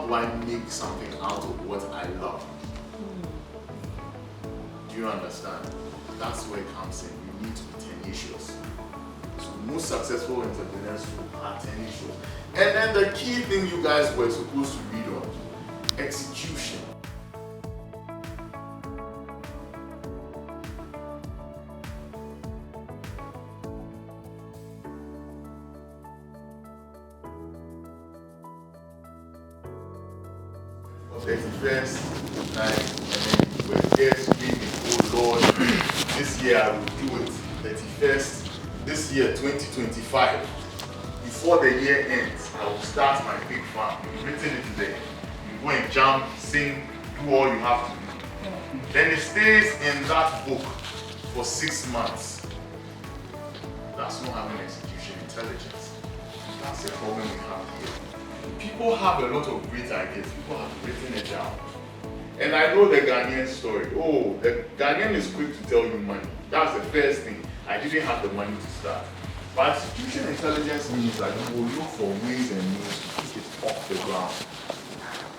do I make something out of what I love? Do you understand? That's where it comes in. You need to be tenacious. So most successful entrepreneurs are tenacious. And then the key thing you guys were supposed to read on, execution. Of 31st night, and then you were there screaming, oh Lord, this year I will do it. 31st, this year 2025. Before the year ends, I will start my big farm. You've written it there. You go and jump, sing, do all you have to do. Then it stays in that book for 6 months. That's not having execution intelligence. That's the problem we have here. People have a lot of great ideas. People have written it down. And I know the Ghanaian story. Oh, the Ghanaian is quick to tell you money. That's the first thing. I didn't have the money to start. But execution intelligence means that you will look for ways and means to pick it off the ground.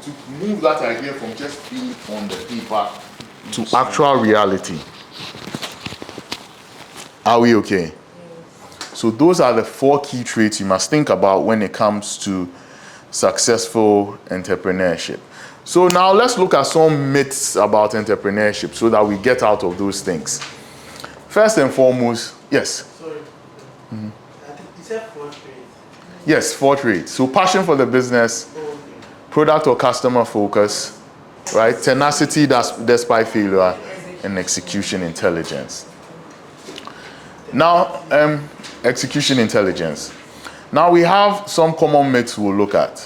To move that idea from just being on the paper to actual reality. Are we okay? So those are the 4 key traits you must think about when it comes to successful entrepreneurship. So now let's look at some myths about entrepreneurship so that we get out of those things. First and foremost, yes? Sorry. I think you said 4 traits. Yes, 4 traits. So passion for the business, product or customer focus, right? Tenacity despite failure, and execution intelligence. Now, execution intelligence. Now we have some common myths we'll look at.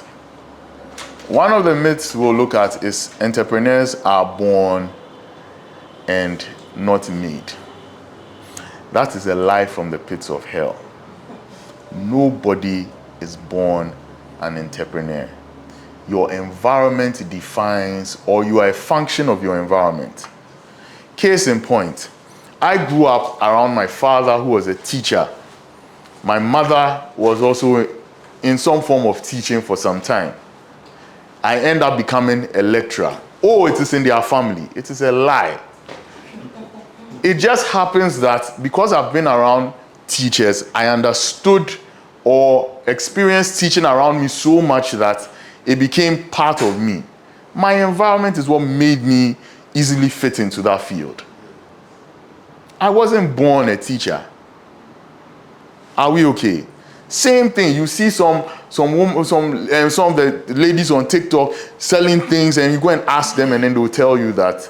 One of the myths we'll look at is entrepreneurs are born and not made. That is a lie from the pits of hell. Nobody is born an entrepreneur. Your environment defines, or you are a function of your environment. Case in point, I grew up around my father who was a teacher. My mother was also in some form of teaching for some time. I end up becoming a lecturer. Oh, it is in their family. It is a lie. It just happens that because I've been around teachers, I understood or experienced teaching around me so much that it became part of me. My environment is what made me easily fit into that field. I wasn't born a teacher. Are we okay? Same thing. You see some of the ladies on TikTok selling things, and you go and ask them, and then they'll tell you that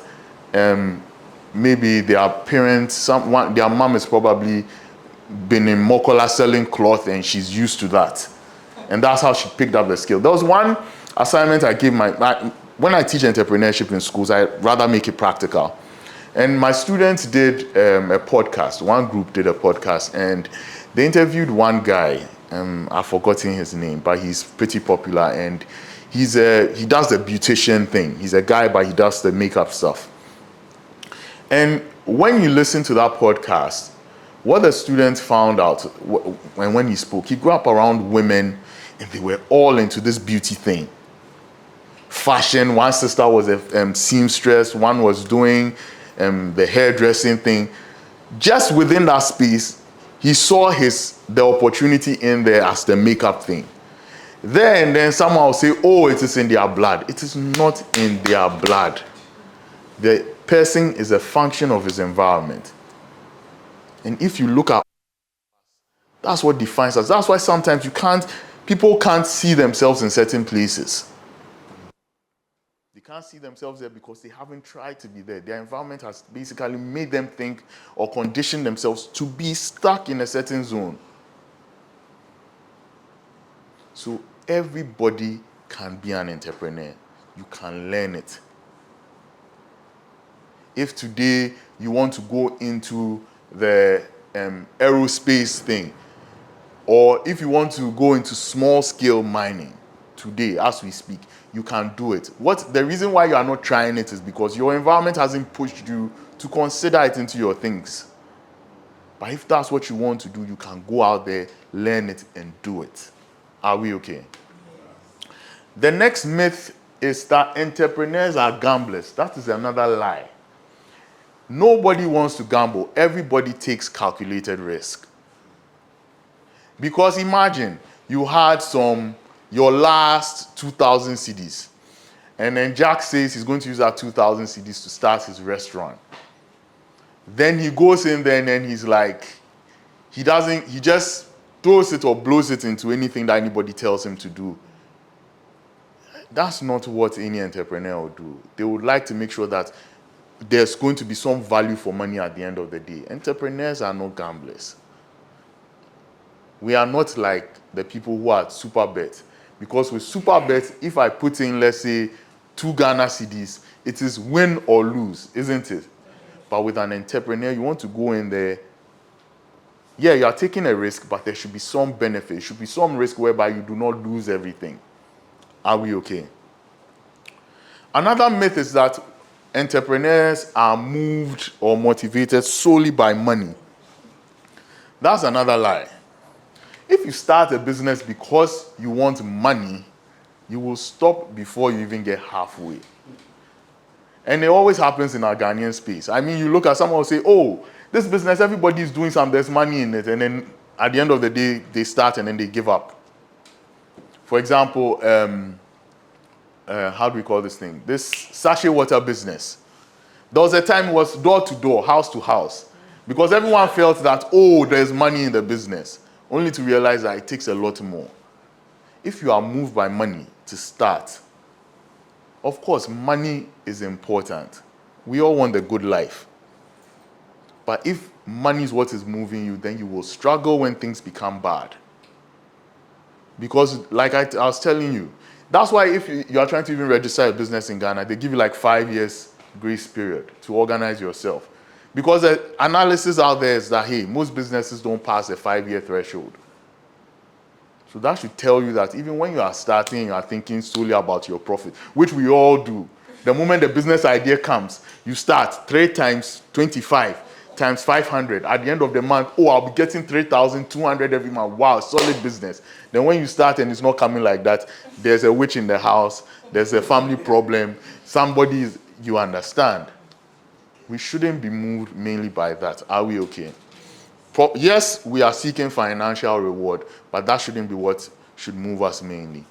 maybe their parents, their mom has probably been in Mokola selling cloth, and she's used to that, and that's how she picked up the skill. There was one assignment I gave when I teach entrepreneurship in schools, I rather make it practical. And my students did a podcast. One group did a podcast, and they interviewed one guy. I've forgotten his name, but he's pretty popular, and he does the beautician thing. He's a guy, but he does the makeup stuff. And when you listen to that podcast, what the students found out when he spoke, he grew up around women, and they were all into this beauty thing. Fashion. One sister was a seamstress. One was doing the hairdressing thing. Just within that space, he saw the opportunity in there as the makeup thing. Then someone will say, oh, it is in their blood. It is not in their blood. The person is a function of his environment. And if you look at, that's what defines us. That's why sometimes people can't see themselves in certain places. They can't see themselves there because they haven't tried to be there. Their environment has basically made them think or conditioned themselves to be stuck in a certain zone. So everybody can be an entrepreneur. You can learn it. If today you want to go into the aerospace thing, or if you want to go into small-scale mining today, as we speak, you can do it. The reason why you are not trying it is because your environment hasn't pushed you to consider it into your things. But if that's what you want to do, you can go out there, learn it, and do it. Are we okay? The next myth is that entrepreneurs are gamblers. That is another lie. Nobody wants to gamble. Everybody takes calculated risk. Because imagine you had your last 2,000 cedis, and then Jack says he's going to use that 2,000 cedis to start his restaurant. Then he goes in there and then he's like, he just throws it or blows it into anything that anybody tells him to do. That's not what any entrepreneur will do. They would like to make sure that there's going to be some value for money at the end of the day. Entrepreneurs are not gamblers. We are not like the people who are super bet. Because with super bet, if I put in, let's say, 2 Ghana cedis, it is win or lose, isn't it? But with an entrepreneur, you want to go in there. Yeah, you are taking a risk, but there should be some benefit. There should be some risk whereby you do not lose everything. Are we okay? Another myth is that entrepreneurs are moved or motivated solely by money. That's another lie. If you start a business because you want money, you will stop before you even get halfway. And it always happens in our Ghanaian space. I mean, you look at someone who say, oh, this business, everybody is doing something, there's money in it. And then at the end of the day, they start and then they give up. For example, how do we call this thing? This sachet water business. There was a time it was door to door, house to house. Because everyone felt that, oh, there's money in the business. Only to realize that it takes a lot more. If you are moved by money to start, of course, money is important. We all want a good life. But if money is what is moving you, then you will struggle when things become bad. Because, like I was telling you, that's why if you are trying to even register a business in Ghana, they give you like 5 years grace period to organize yourself. Because the analysis out there is that, hey, most businesses don't pass the 5-year threshold. So that should tell you that even when you are starting, you are thinking solely about your profit, which we all do. The moment the business idea comes, you start 3 times 25 times 500. At the end of the month, oh, I'll be getting 3,200 every month. Wow, solid business. Then when you start and it's not coming like that, there's a witch in the house, there's a family problem, you understand. We shouldn't be moved mainly by that. Are we okay? Yes, we are seeking financial reward, but that shouldn't be what should move us mainly.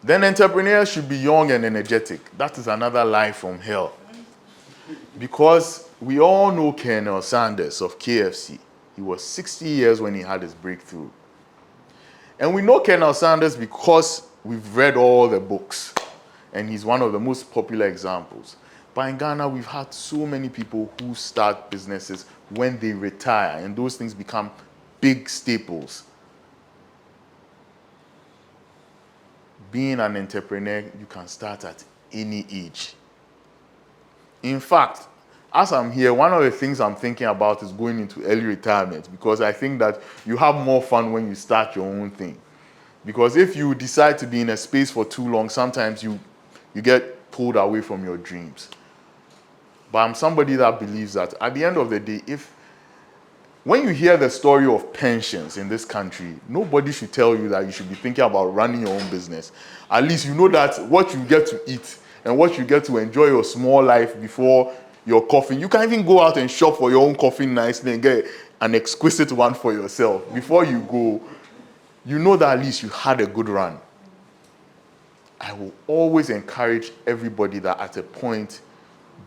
Then entrepreneurs should be young and energetic. That is another lie from hell. Because we all know Colonel Sanders of KFC. He was 60 years when he had his breakthrough. And we know Colonel Sanders because we've read all the books. And he's one of the most popular examples. But in Ghana, we've had so many people who start businesses when they retire, and those things become big staples. Being an entrepreneur, you can start at any age. In fact, as I'm here, one of the things I'm thinking about is going into early retirement, because I think that you have more fun when you start your own thing. Because if you decide to be in a space for too long, sometimes you get pulled away from your dreams. But I'm somebody that believes that at the end of the day, when you hear the story of pensions in this country, nobody should tell you that you should be thinking about running your own business. At least you know that what you get to eat and what you get to enjoy your small life before your coffin. You can even go out and shop for your own coffin nicely and get an exquisite one for yourself. Before you go, you know that at least you had a good run. I will always encourage everybody that at a point,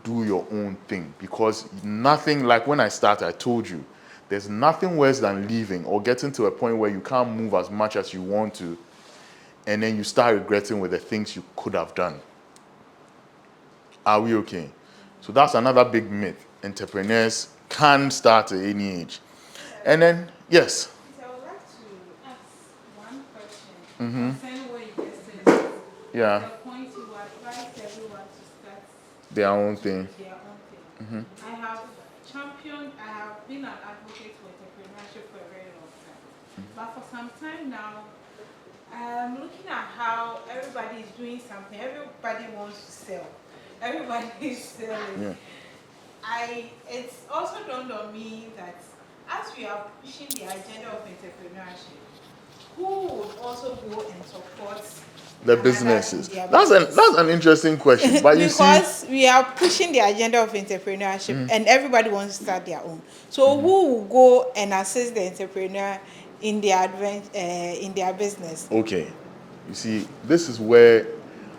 do your own thing, because nothing, like when I started, I told you, there's nothing worse than leaving or getting to a point where you can't move as much as you want to, and then you start regretting with the things you could have done. Are we okay? So that's another big myth. Entrepreneurs can start at any age. And then, yes? I would like to ask one question concerning what you just said. Yeah. The point you advise everyone to start Their own thing. their own thing. I have been an advocate for entrepreneurship for a very long time. But for some time now, I'm looking at how everybody is doing something. Everybody wants to sell. Everybody is selling. Yeah. It's also dawned on me that as we are pushing the agenda of entrepreneurship, who would also go and support The another businesses. in their That's business? an interesting question. But you see, Because we are pushing the agenda of entrepreneurship and everybody wants to start their own. So who will go and assist the entrepreneur in in their business? okay, you see, this is where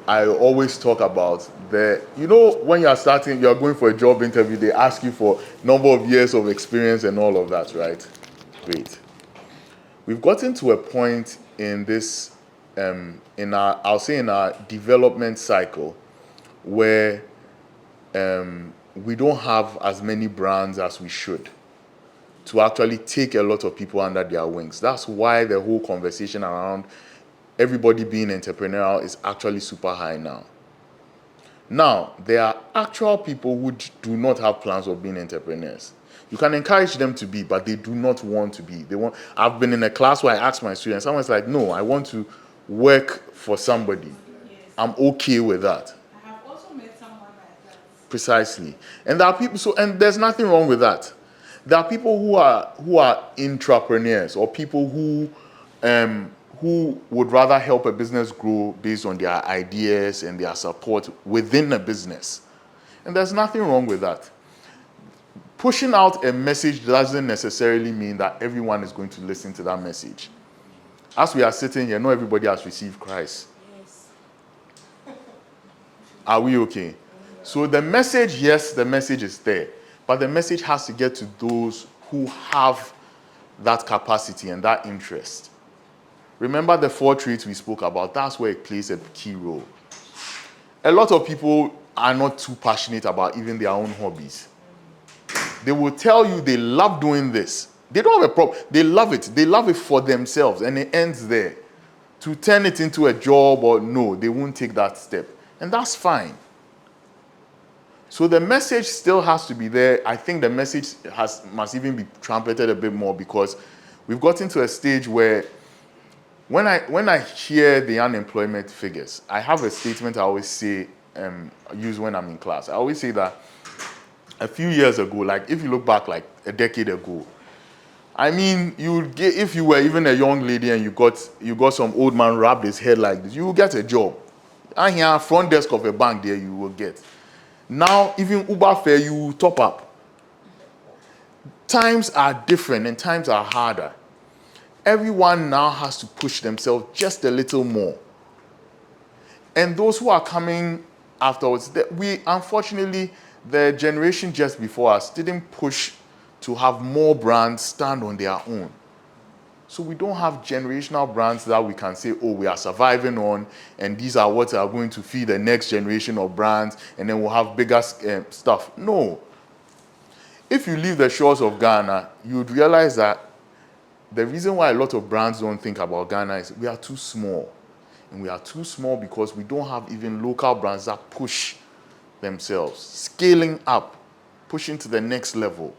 I always talk about when you're starting, you're going for a job interview, they ask you for number of years of experience and all of that, right? Great. We've gotten to a point in this, in our development cycle, where we don't have as many brands as we should to actually take a lot of people under their wings. That's why the whole conversation around everybody being entrepreneurial is actually super high now. Now, there are actual people who do not have plans of being entrepreneurs. You can encourage them to be, but they do not want to be. I've been in a class where I asked my students, someone's like, no, I want to work for somebody. Yes. I'm okay with that. I have also met someone like that. Precisely. And there are people, and there's nothing wrong with that. There are people who are intrapreneurs, or people who would rather help a business grow based on their ideas and their support within a business. And there's nothing wrong with that. Pushing out a message doesn't necessarily mean that everyone is going to listen to that message. As we are sitting here, not everybody has received Christ. Yes. Are we okay? So the message, yes, the message is there, but the message has to get to those who have that capacity and that interest. Remember the 4 traits we spoke about? That's where it plays a key role. A lot of people are not too passionate about even their own hobbies. They will tell you they love doing this. They don't have a problem. They love it. They love it for themselves, and it ends there. To turn it into a job, or no, they won't take that step. And that's fine. So the message still has to be there. I think the message must even be trumpeted a bit more, because we've gotten to a stage where when I hear the unemployment figures, I have a statement I always say, use when I'm in class. I always say that a few years ago, like if you look back like a decade ago, I mean, if you were even a young lady and you got some old man wrapped his head like this, you will get a job. And here, front desk of a bank there, you will get. Now, even Uber fare, you will top up. Times are different and times are harder. Everyone now has to push themselves just a little more. And those who are coming afterwards, unfortunately, the generation just before us didn't push to have more brands stand on their own. So we don't have generational brands that we can say, oh, we are surviving on, and these are what are going to feed the next generation of brands, and then we'll have bigger stuff. No. If you leave the shores of Ghana, you'd realize that the reason why a lot of brands don't think about Ghana is we are too small. And we are too small because we don't have even local brands that push themselves, scaling up, pushing to the next level.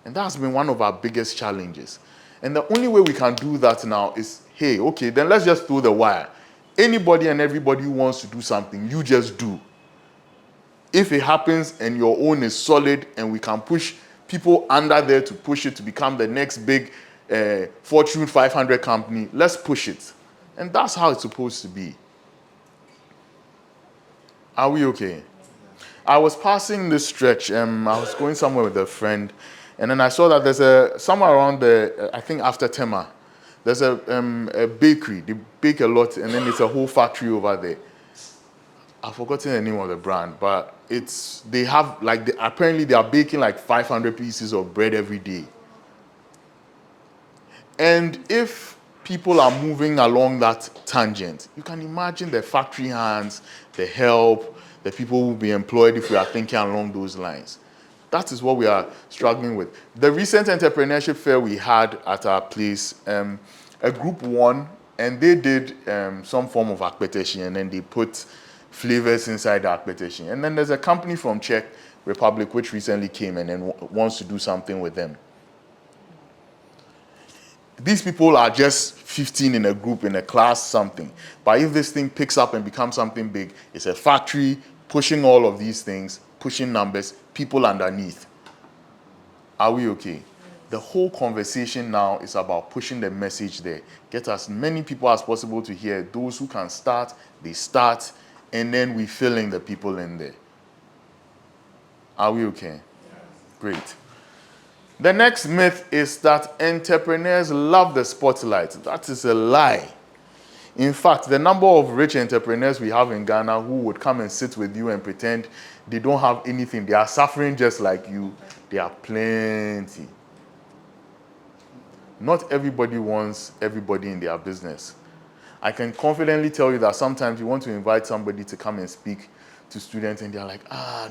And that's been one of our biggest challenges. And the only way we can do that now is, hey, okay, then let's just throw the wire. Anybody and everybody who wants to do something, you just do. If it happens and your own is solid and we can push people under there to push it to become the next big Fortune 500 company, let's push it. And that's how it's supposed to be. Are we okay? I was passing this stretch. I was going somewhere with a friend, and then I saw that there's somewhere around I think after Tema, there's a bakery. They bake a lot, and then there's a whole factory over there. I've forgotten the name of the brand, but apparently they are baking like 500 pieces of bread every day. And if people are moving along that tangent, you can imagine the factory hands, the help, the people who will be employed if we are thinking along those lines. That is what we are struggling with. The recent entrepreneurship fair we had at our place, a group won, and they did some form of akpeteshie, and then they put flavors inside the akpeteshie. And then there's a company from Czech Republic which recently came and then wants to do something with them. These people are just 15 in a group, in a class, something. But if this thing picks up and becomes something big, it's a factory pushing all of these things, pushing numbers, people underneath. Are we okay? The whole conversation now is about pushing the message there. Get as many people as possible to hear. Those who can start, they start, and then we fill in the people in there. Are we okay? Great. The next myth is that entrepreneurs love the spotlight. That is a lie. In fact, the number of rich entrepreneurs we have in Ghana who would come and sit with you and pretend they don't have anything, they are suffering just like you, they are plenty. Not everybody wants everybody in their business. I can confidently tell you that sometimes you want to invite somebody to come and speak to students and they're like,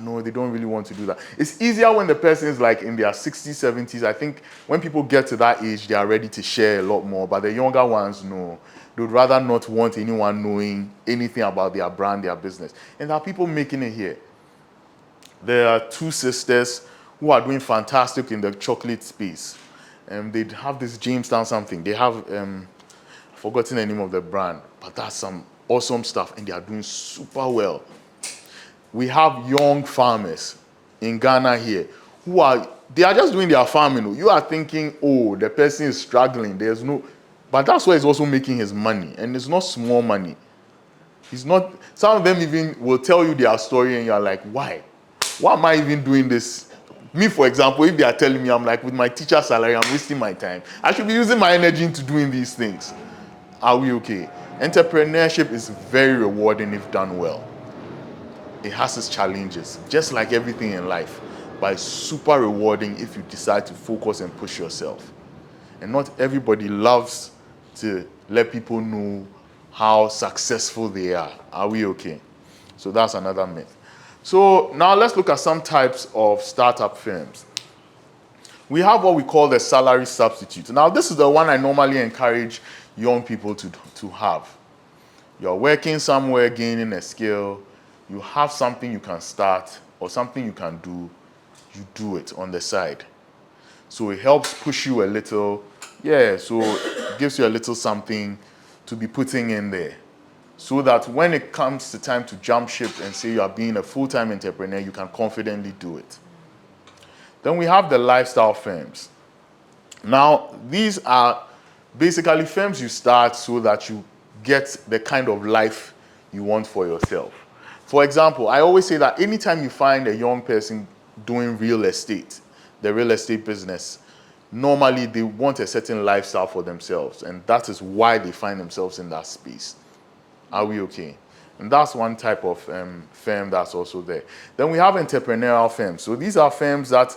no, they don't really want to do that. It's easier when the person is like in their 60s, 70s. I think when people get to that age, they are ready to share a lot more. But the younger ones, no. They would rather not want anyone knowing anything about their brand, their business. And there are people making it here. There are two sisters who are doing fantastic in the chocolate space. They have this Jamestown something. They have, forgotten the name of the brand, but that's some awesome stuff, and they are doing super well. We have young farmers in Ghana here they are just doing their farming. You are thinking, oh, the person is struggling. But that's why he's also making his money, and it's not small money. Some of them even will tell you their story, and you're like, why? Why am I even doing this? Me, for example, if they are telling me, I'm like, with my teacher salary, I'm wasting my time. I should be using my energy into doing these things. Are we okay? Entrepreneurship is very rewarding if done well. It has its challenges, just like everything in life, but it's super rewarding if you decide to focus and push yourself. And not everybody loves to let people know how successful they are. Are we okay? So that's another myth. So now let's look at some types of startup firms. We have what we call the salary substitute. Now this is the one I normally encourage young people to have. You're working somewhere, gaining a skill, you have something you can start or something you can do, you do it on the side. So it helps push you a little, so it gives you a little something to be putting in there. So that when it comes to time to jump ship and say you are being a full-time entrepreneur, you can confidently do it. Then we have the lifestyle firms. Now, these are basically firms you start so that you get the kind of life you want for yourself. For example, I always say that anytime you find a young person doing real estate, the real estate business, normally they want a certain lifestyle for themselves, and that is why they find themselves in that space. Are we okay? And that's one type of firm that's also there. Then we have entrepreneurial firms. So these are firms that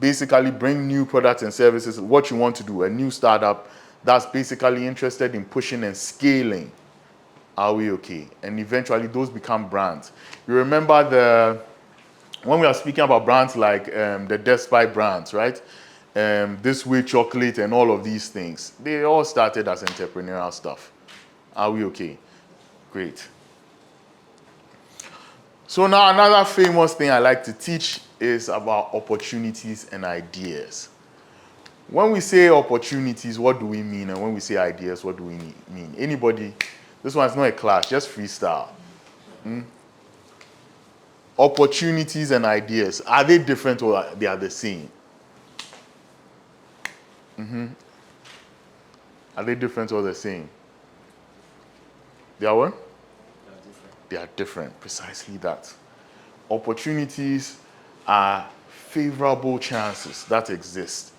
basically bring new products and services, what you want to do, a new startup that's basically interested in pushing and scaling. Are we okay? And eventually those become brands. You remember when we are speaking about brands like the Despite brands, right? This Way Chocolate and all of these things, they all started as entrepreneurial stuff. Are we okay? Great. So now another famous thing I like to teach is about opportunities and ideas. When we say opportunities, what do we mean? And when we say ideas, what do we mean? Anybody? This one's not a class, just freestyle. Opportunities and ideas, are they different or they are the same? Are they different or the same? They are what? They are different, precisely that. Opportunities are favorable chances that exist,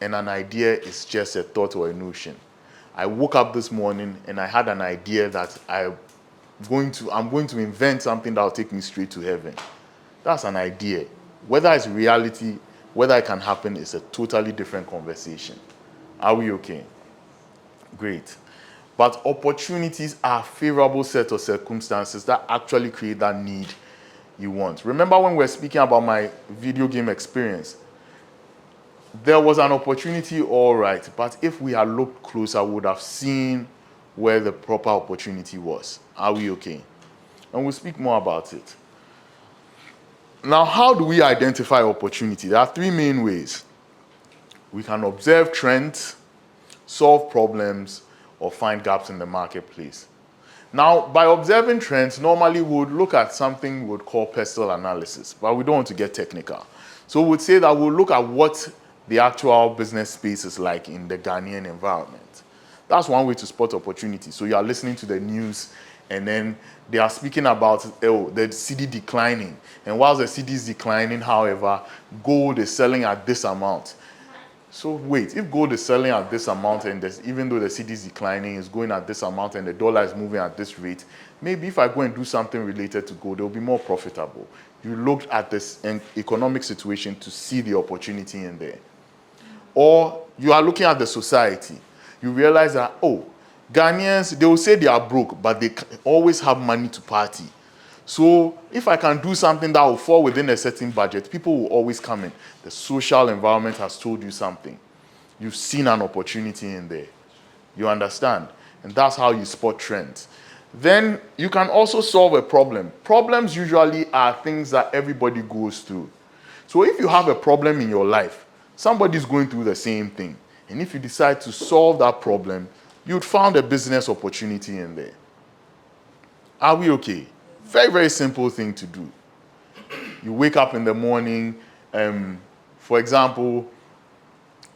and an idea is just a thought or a notion. I woke up this morning and I had an idea that I'm going to invent something that will take me straight to heaven. That's an idea. Whether it's reality, whether it can happen, is a totally different conversation. Are we okay? Great. But opportunities are a favorable set of circumstances that actually create that need you want. Remember when we were speaking about my video game experience? There was an opportunity, all right, but if we had looked closer, we would have seen where the proper opportunity was. Are we okay? And we'll speak more about it. Now, how do we identify opportunity? There are three main ways. We can observe trends, solve problems, or find gaps in the marketplace. Now, by observing trends, normally we would look at something we would call pestle analysis, but we don't want to get technical. So we would say that we'll look at what the actual business space is like in the Ghanaian environment. That's one way to spot opportunity. So you are listening to the news and then they are speaking about the CD declining. And whilst the CD is declining, however, gold is selling at this amount. So wait, if gold is selling at this amount and even though the CD is declining, it's going at this amount and the dollar is moving at this rate, maybe if I go and do something related to gold, it will be more profitable. You looked at this economic situation to see the opportunity in there. Or you are looking at the society. You realize that, oh, Ghanaians, they will say they are broke, but they always have money to party. So if I can do something that will fall within a certain budget, people will always come in. The social environment has told you something. You've seen an opportunity in there. You understand? And that's how you spot trends. Then you can also solve a problem. Problems usually are things that everybody goes through. So if you have a problem in your life, somebody's going through the same thing. And if you decide to solve that problem, you'd find a business opportunity in there. Are we okay? Very, very simple thing to do. You wake up in the morning, for example,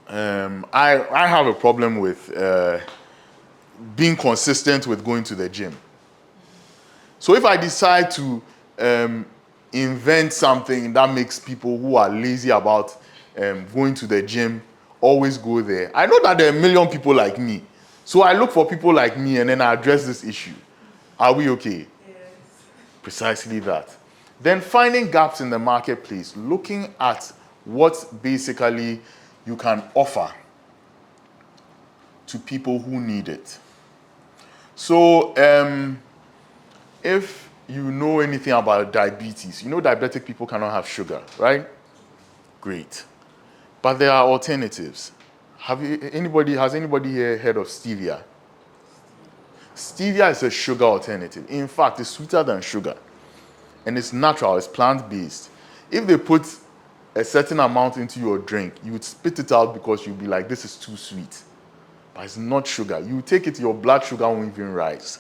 I have a problem with being consistent with going to the gym. So if I decide to invent something that makes people who are lazy about going to the gym always go there, I know that there are a million people like me. So I look for people like me and then I address this issue. Are we okay? Yes. Precisely that. Then finding gaps in the marketplace, looking at what basically you can offer to people who need it. So if you know anything about diabetes, you know diabetic people cannot have sugar, right? Great. But there are alternatives. Has anybody here heard of stevia? Stevia is a sugar alternative. In fact, it's sweeter than sugar. And it's natural, it's plant-based. If they put a certain amount into your drink, you would spit it out because you'd be like, this is too sweet. But it's not sugar. You take it, your blood sugar won't even rise.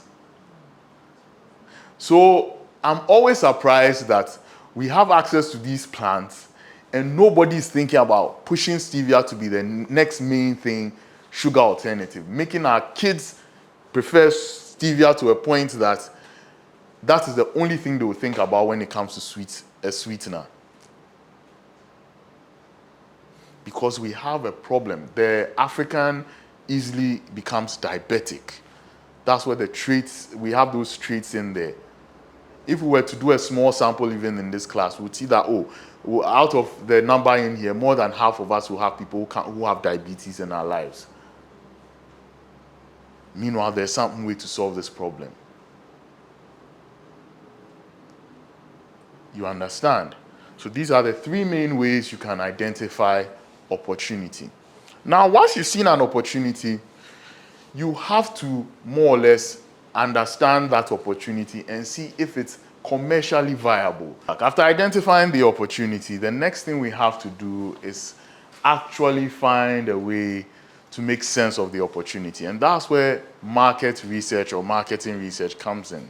So I'm always surprised that we have access to these plants and nobody is thinking about pushing stevia to be the next main thing, sugar alternative. Making our kids prefer stevia to a point that is the only thing they will think about when it comes to a sweetener. Because we have a problem. The African easily becomes diabetic. That's where we have those traits in there. If we were to do a small sample even in this class, we'd see that, out of the number in here, more than half of us will have people who have diabetes in our lives. Meanwhile, there's some way to solve this problem. You understand? So these are the three main ways you can identify opportunity. Now, once you've seen an opportunity, you have to more or less understand that opportunity and see if it's commercially viable. After identifying the opportunity, the next thing we have to do is actually find a way to make sense of the opportunity. And that's where market research or marketing research comes in.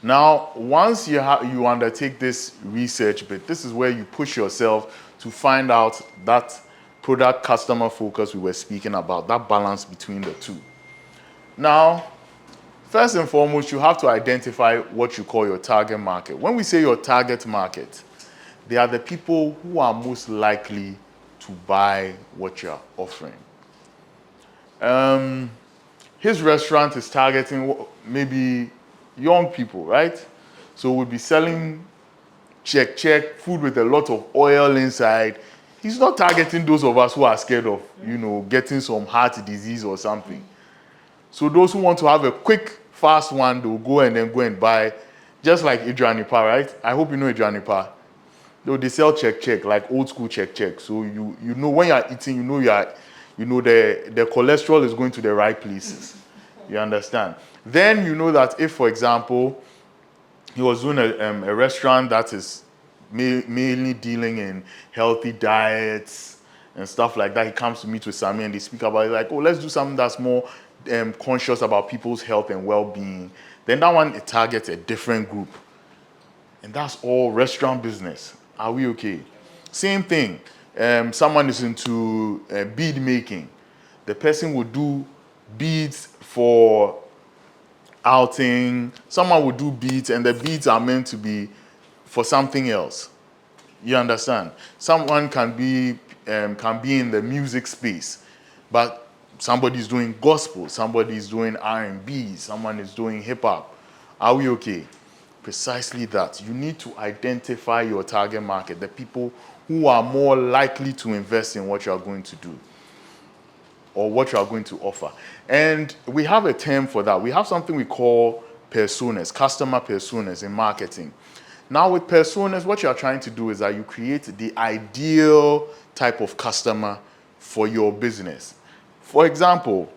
Now, once you undertake this research bit, this is where you push yourself to find out that product customer focus we were speaking about, that balance between the two. Now, first and foremost, you have to identify what you call your target market. When we say your target market, they are the people who are most likely to buy what you're offering. His restaurant is targeting maybe young people, right? So we'll be selling check food with a lot of oil inside. He's not targeting those of us who are scared of, getting some heart disease or something. So those who want to have a quick, fast one, they'll go and buy, just like Aduane Pa, right? I hope you know Aduane Pa. They sell check, like old school check. So you know when you're eating, the cholesterol is going to the right places. You understand? Then you know that if, for example, he was doing a restaurant that is mainly dealing in healthy diets and stuff like that, he comes to meet with Sami and they speak about it like, let's do something that's more conscious about people's health and well-being. Then that one, it targets a different group. And that's all restaurant business. Are we okay? Same thing. someone is into bead making. The person would do beads for outing. Someone would do beads, and the beads are meant to be for something else. You understand? Someone can be in the music space, but somebody is doing gospel, somebody is doing R&B, someone is doing hip hop. Are we okay? Precisely that. You need to identify your target market, the people who are more likely to invest in what you are going to do or what you are going to offer. And we have a term for that. We have something we call personas, customer personas in marketing. Now with personas, what you are trying to do is that you create the ideal type of customer for your business. For example,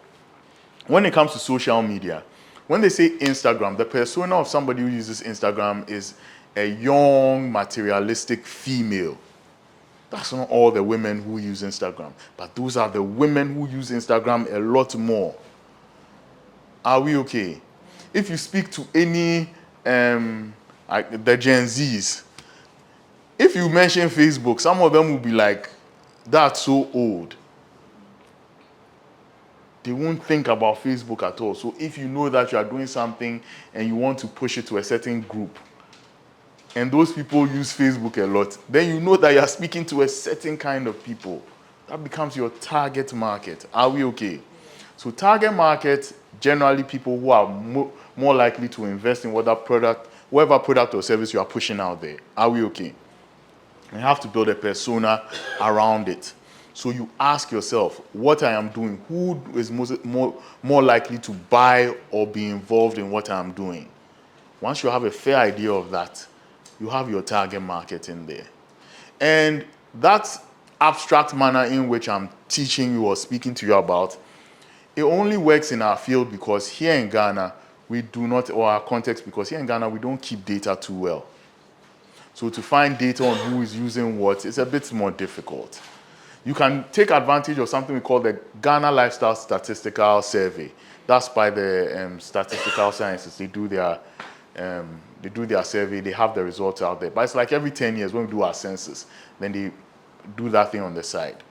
when it comes to social media, when they say Instagram, the persona of somebody who uses Instagram is a young, materialistic female. That's not all the women who use Instagram, but those are the women who use Instagram a lot more. Are we okay? If you speak to any, the Gen Zs, if you mention Facebook, some of them will be like, that's so old. They won't think about Facebook at all. So if you know that you are doing something and you want to push it to a certain group, and those people use Facebook a lot, then you know that you are speaking to a certain kind of people. That becomes your target market. Are we okay? So target market, generally people who are more likely to invest in whatever product or service you are pushing out there. Are we okay? You have to build a persona around it. So you ask yourself, what I am doing, who is more likely to buy or be involved in what I'm doing? Once you have a fair idea of that, you have your target market in there. And that abstract manner in which I'm teaching you or speaking to you about, it only works in our field because here in Ghana, we do not, or our context, because here in Ghana, we don't keep data too well. So to find data on who is using what is a bit more difficult. You can take advantage of something we call the Ghana Lifestyle Statistical Survey. That's by the Statistical Sciences. They do their survey, they have the results out there. But it's like every 10 years when we do our census, then they do that thing on the side.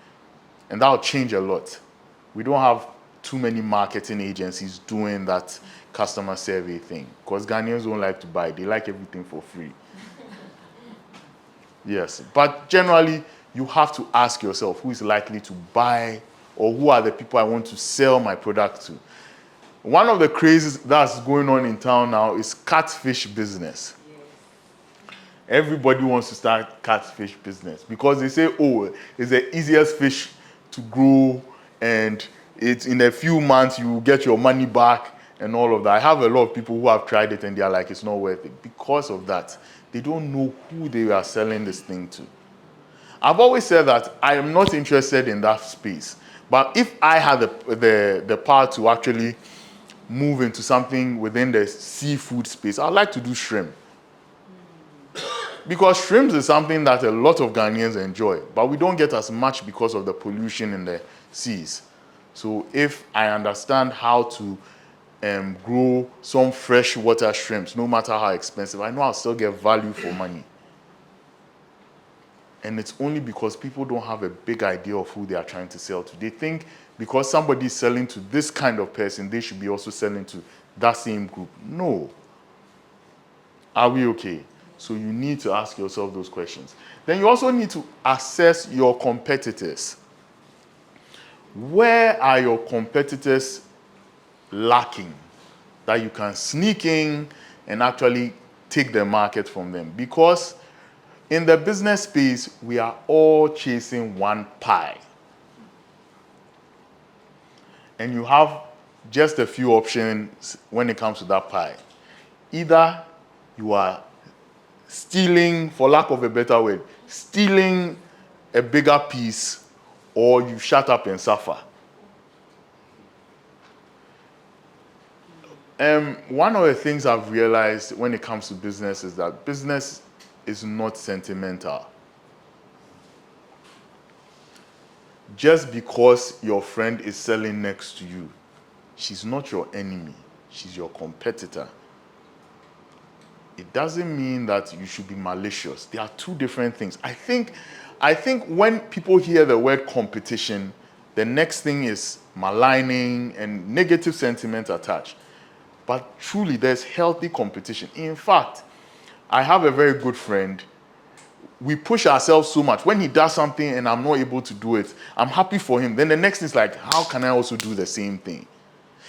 And that'll change a lot. We don't have too many marketing agencies doing that customer survey thing because Ghanaians don't like to buy. They like everything for free. Yes, but generally, you have to ask yourself who is likely to buy or who are the people I want to sell my product to. One of the crazes that's going on in town now is catfish business. Everybody wants to start catfish business because they say, oh, it's the easiest fish to grow and it's in a few months you will get your money back and all of that. I have a lot of people who have tried it and they're like, it's not worth it. Because of that, they don't know who they are selling this thing to. I've always said that I am not interested in that space. But if I had the power to actually move into something within the seafood space, I'd like to do shrimp. Because shrimp is something that a lot of Ghanaians enjoy, but we don't get as much because of the pollution in the seas. So if I understand how to grow some freshwater shrimps, no matter how expensive, I know I'll still get value for money. And it's only because people don't have a big idea of who they are trying to sell to. They think because somebody is selling to this kind of person, they should be also selling to that same group. No. Are we okay? So you need to ask yourself those questions. Then you also need to assess your competitors. Where are your competitors lacking that you can sneak in and actually take the market from them? Because in the business space, we are all chasing one pie. And you have just a few options when it comes to that pie. Either you are stealing, for lack of a better word, stealing a bigger piece, or you shut up and suffer. One of the things I've realized when it comes to business is that business is not sentimental. Just because your friend is selling next to you, she's not your enemy, she's your competitor. It doesn't mean that you should be malicious. There are two different things. I think I think when people hear the word competition, the next thing is maligning and negative sentiment attached. But truly, there's healthy competition. In fact, I have a very good friend. We push ourselves so much. When he does something and I'm not able to do it, I'm happy for him. Then the next thing is like, how can I also do the same thing?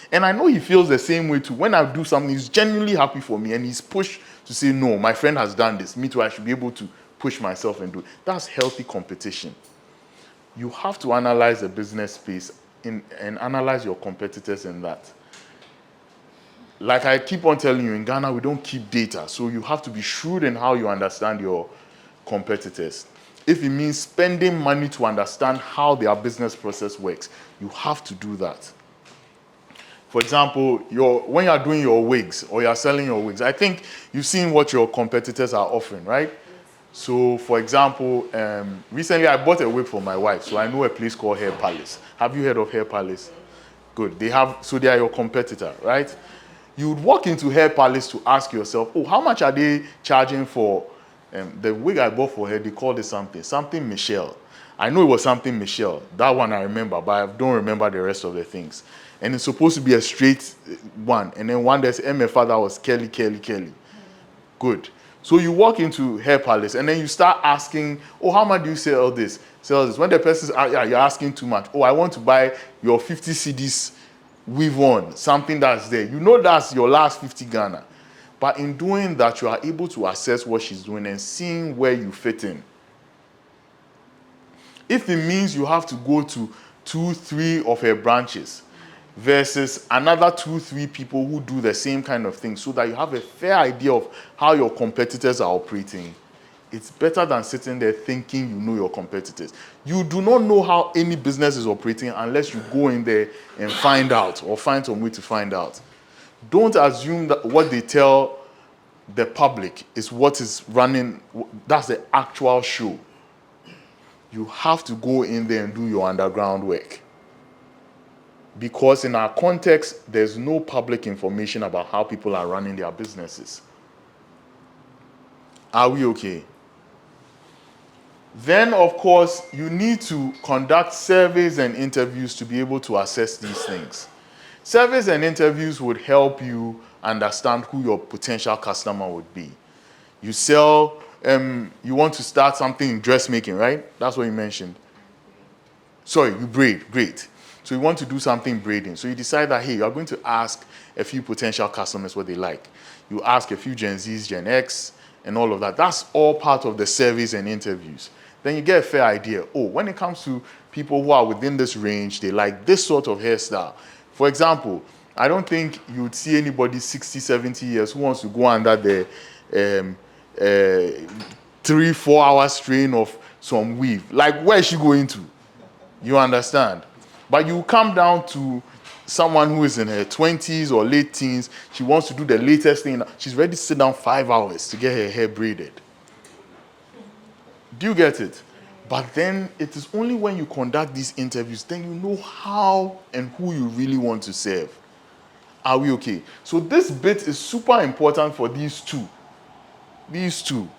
And I know he feels the same way too. When I do something, he's genuinely happy for me and he's pushed to say, no, my friend has done this. Me too, I should be able to push myself and do it. That's healthy competition. You have to analyze the business space and analyze your competitors in that. Like I keep on telling you, in Ghana, we don't keep data. So you have to be shrewd in how you understand your competitors. If it means spending money to understand how their business process works, you have to do that. For example, when you're doing your wigs or you're selling your wigs, I think you've seen what your competitors are offering, right? So, for example, recently I bought a wig for my wife, so I know a place called Hair Palace. Have you heard of Hair Palace? Good. They are your competitor, right? You would walk into Hair Palace to ask yourself, oh, how much are they charging for the wig I bought for her? They called it something Michelle. I know it was something Michelle. That one I remember, but I don't remember the rest of the things. And it's supposed to be a straight one. And then one that's MFA that was Kelly. Good. So you walk into Hair Palace and then you start asking, oh, how much do you sell this? When the person says, you're asking too much. Oh, I want to buy your 50 CDs weave on, something that's there. You know that's your last 50 Ghana. But in doing that, you are able to assess what she's doing and seeing where you fit in. If it means you have to go to 2-3 of her branches versus another 2-3 people who do the same kind of thing so that you have a fair idea of how your competitors are operating, it's better than sitting there thinking you know your competitors. You do not know how any business is operating unless you go in there and find out or find some way to find out. Don't assume that what they tell the public is what is running, that's the actual show. You have to go in there and do your underground work. Because in our context, there's no public information about how people are running their businesses. Are we okay? Then, of course, you need to conduct surveys and interviews to be able to assess these things. Surveys and interviews would help you understand who your potential customer would be. You sell, you want to start something in dressmaking, right? That's what you mentioned. Sorry, you braid, great. So you want to do something braiding. So you decide that, hey, you're going to ask a few potential customers what they like. You ask a few Gen Zs, Gen X, and all of that. That's all part of the surveys and interviews. Then you get a fair idea. Oh, when it comes to people who are within this range, they like this sort of hairstyle. For example, I don't think you would see anybody 60, 70 years who wants to go under the 3-4 hour strain of some weave. Like, where is she going to? You understand? But you come down to someone who is in her 20s or late teens. She wants to do the latest thing. She's ready to sit down 5 hours to get her hair braided. Do you get it? But then it is only when you conduct these interviews, then you know how and who you really want to serve. Are we okay? So this bit is super important for these two. These two.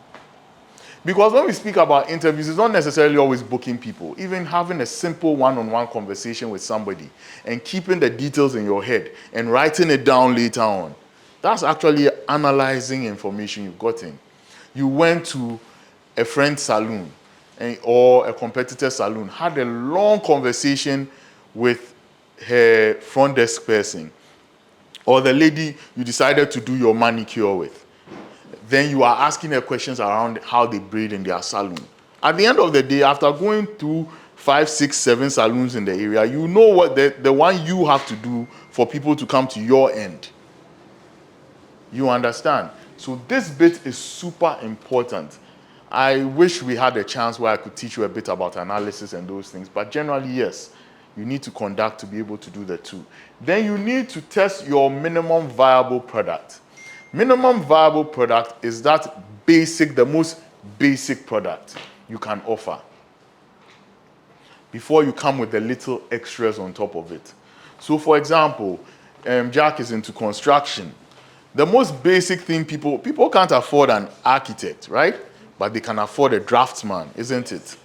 Because when we speak about interviews, it's not necessarily always booking people. Even having a simple one-on-one conversation with somebody and keeping the details in your head and writing it down later on, that's actually analyzing information you've gotten. You went to a friend's salon or a competitor's salon, had a long conversation with her front desk person or the lady you decided to do your manicure with. Then you are asking her questions around how they braid in their salon. At the end of the day, after going through 5, 6, 7 salons in the area, you know what the one you have to do for people to come to your end. You understand? So this bit is super important. I wish we had a chance where I could teach you a bit about analysis and those things, but generally, yes, you need to conduct to be able to do the two. Then you need to test your minimum viable product. Minimum viable product is that basic, the most basic product you can offer before you come with the little extras on top of it. So for example, Jack is into construction. The most basic thing people can't afford an architect, right? But they can afford a draftsman, isn't it?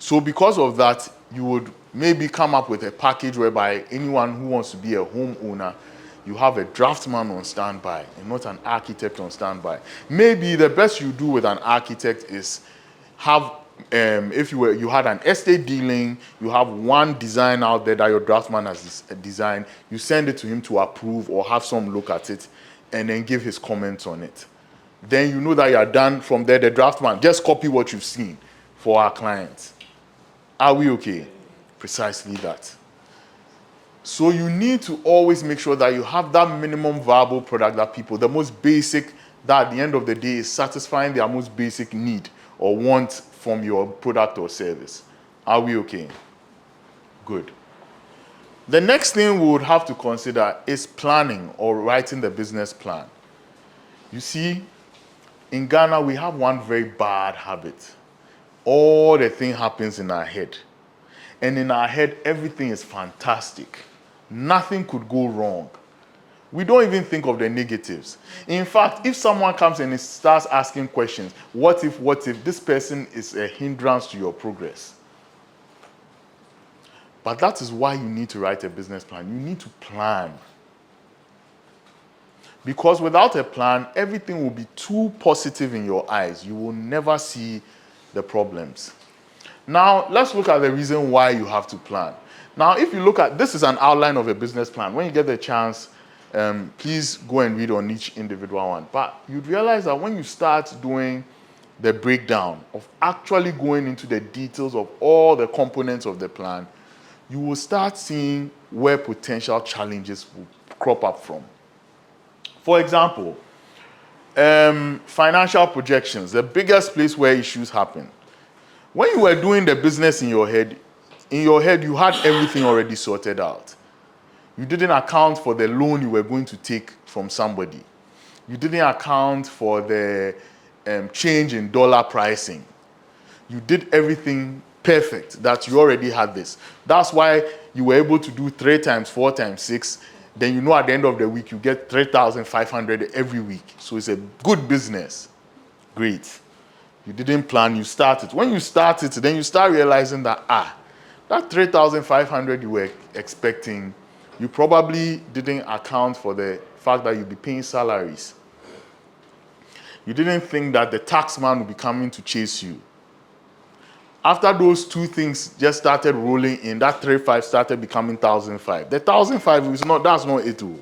So because of that, you would maybe come up with a package whereby anyone who wants to be a homeowner, you have a draftsman on standby and not an architect on standby. Maybe the best you do with an architect is have, if you had an estate dealing, you have one design out there that your draftsman has designed, you send it to him to approve or have some look at it and then give his comments on it. Then you know that you are done. From there, the draftsman just copy what you've seen for our clients. Are we okay? Precisely that. So you need to always make sure that you have that minimum viable product that people, the most basic, that at the end of the day is satisfying their most basic need or want from your product or service. Are we okay? Good. The next thing we would have to consider is planning or writing the business plan. You see, in Ghana, we have one very bad habit. All the thing happens in our head. And in our head, everything is fantastic. Nothing could go wrong. We don't even think of the negatives. In fact, if someone comes and starts asking questions, what if this person is a hindrance to your progress? But that is why you need to write a business plan. You need to plan. Because without a plan, everything will be too positive in your eyes. You will never see the problems. Now, let's look at the reason why you have to plan. Now, if you look at, this is an outline of a business plan. When you get the chance, please go and read on each individual one. But you'd realize that when you start doing the breakdown of actually going into the details of all the components of the plan, you will start seeing where potential challenges will crop up from. For example, financial projections, the biggest place where issues happen. When you were doing the business in your head you had everything already sorted out. You didn't account for the loan you were going to take from somebody. You didn't account for the change in dollar pricing. You did everything perfect, that you already had this. That's why you were able to do 3 times 4 times 6. Then you know at the end of the week you get 3,500 every week. So it's a good business. Great. You didn't plan, you started. When you start it, then you start realizing that, that 3,500 you were expecting, you probably didn't account for the fact that you'll be paying salaries. You didn't think that the tax man would be coming to chase you. After those 2 things just started rolling in, that 3,500 started becoming 1,500. The 1,500 is not, that's not it all.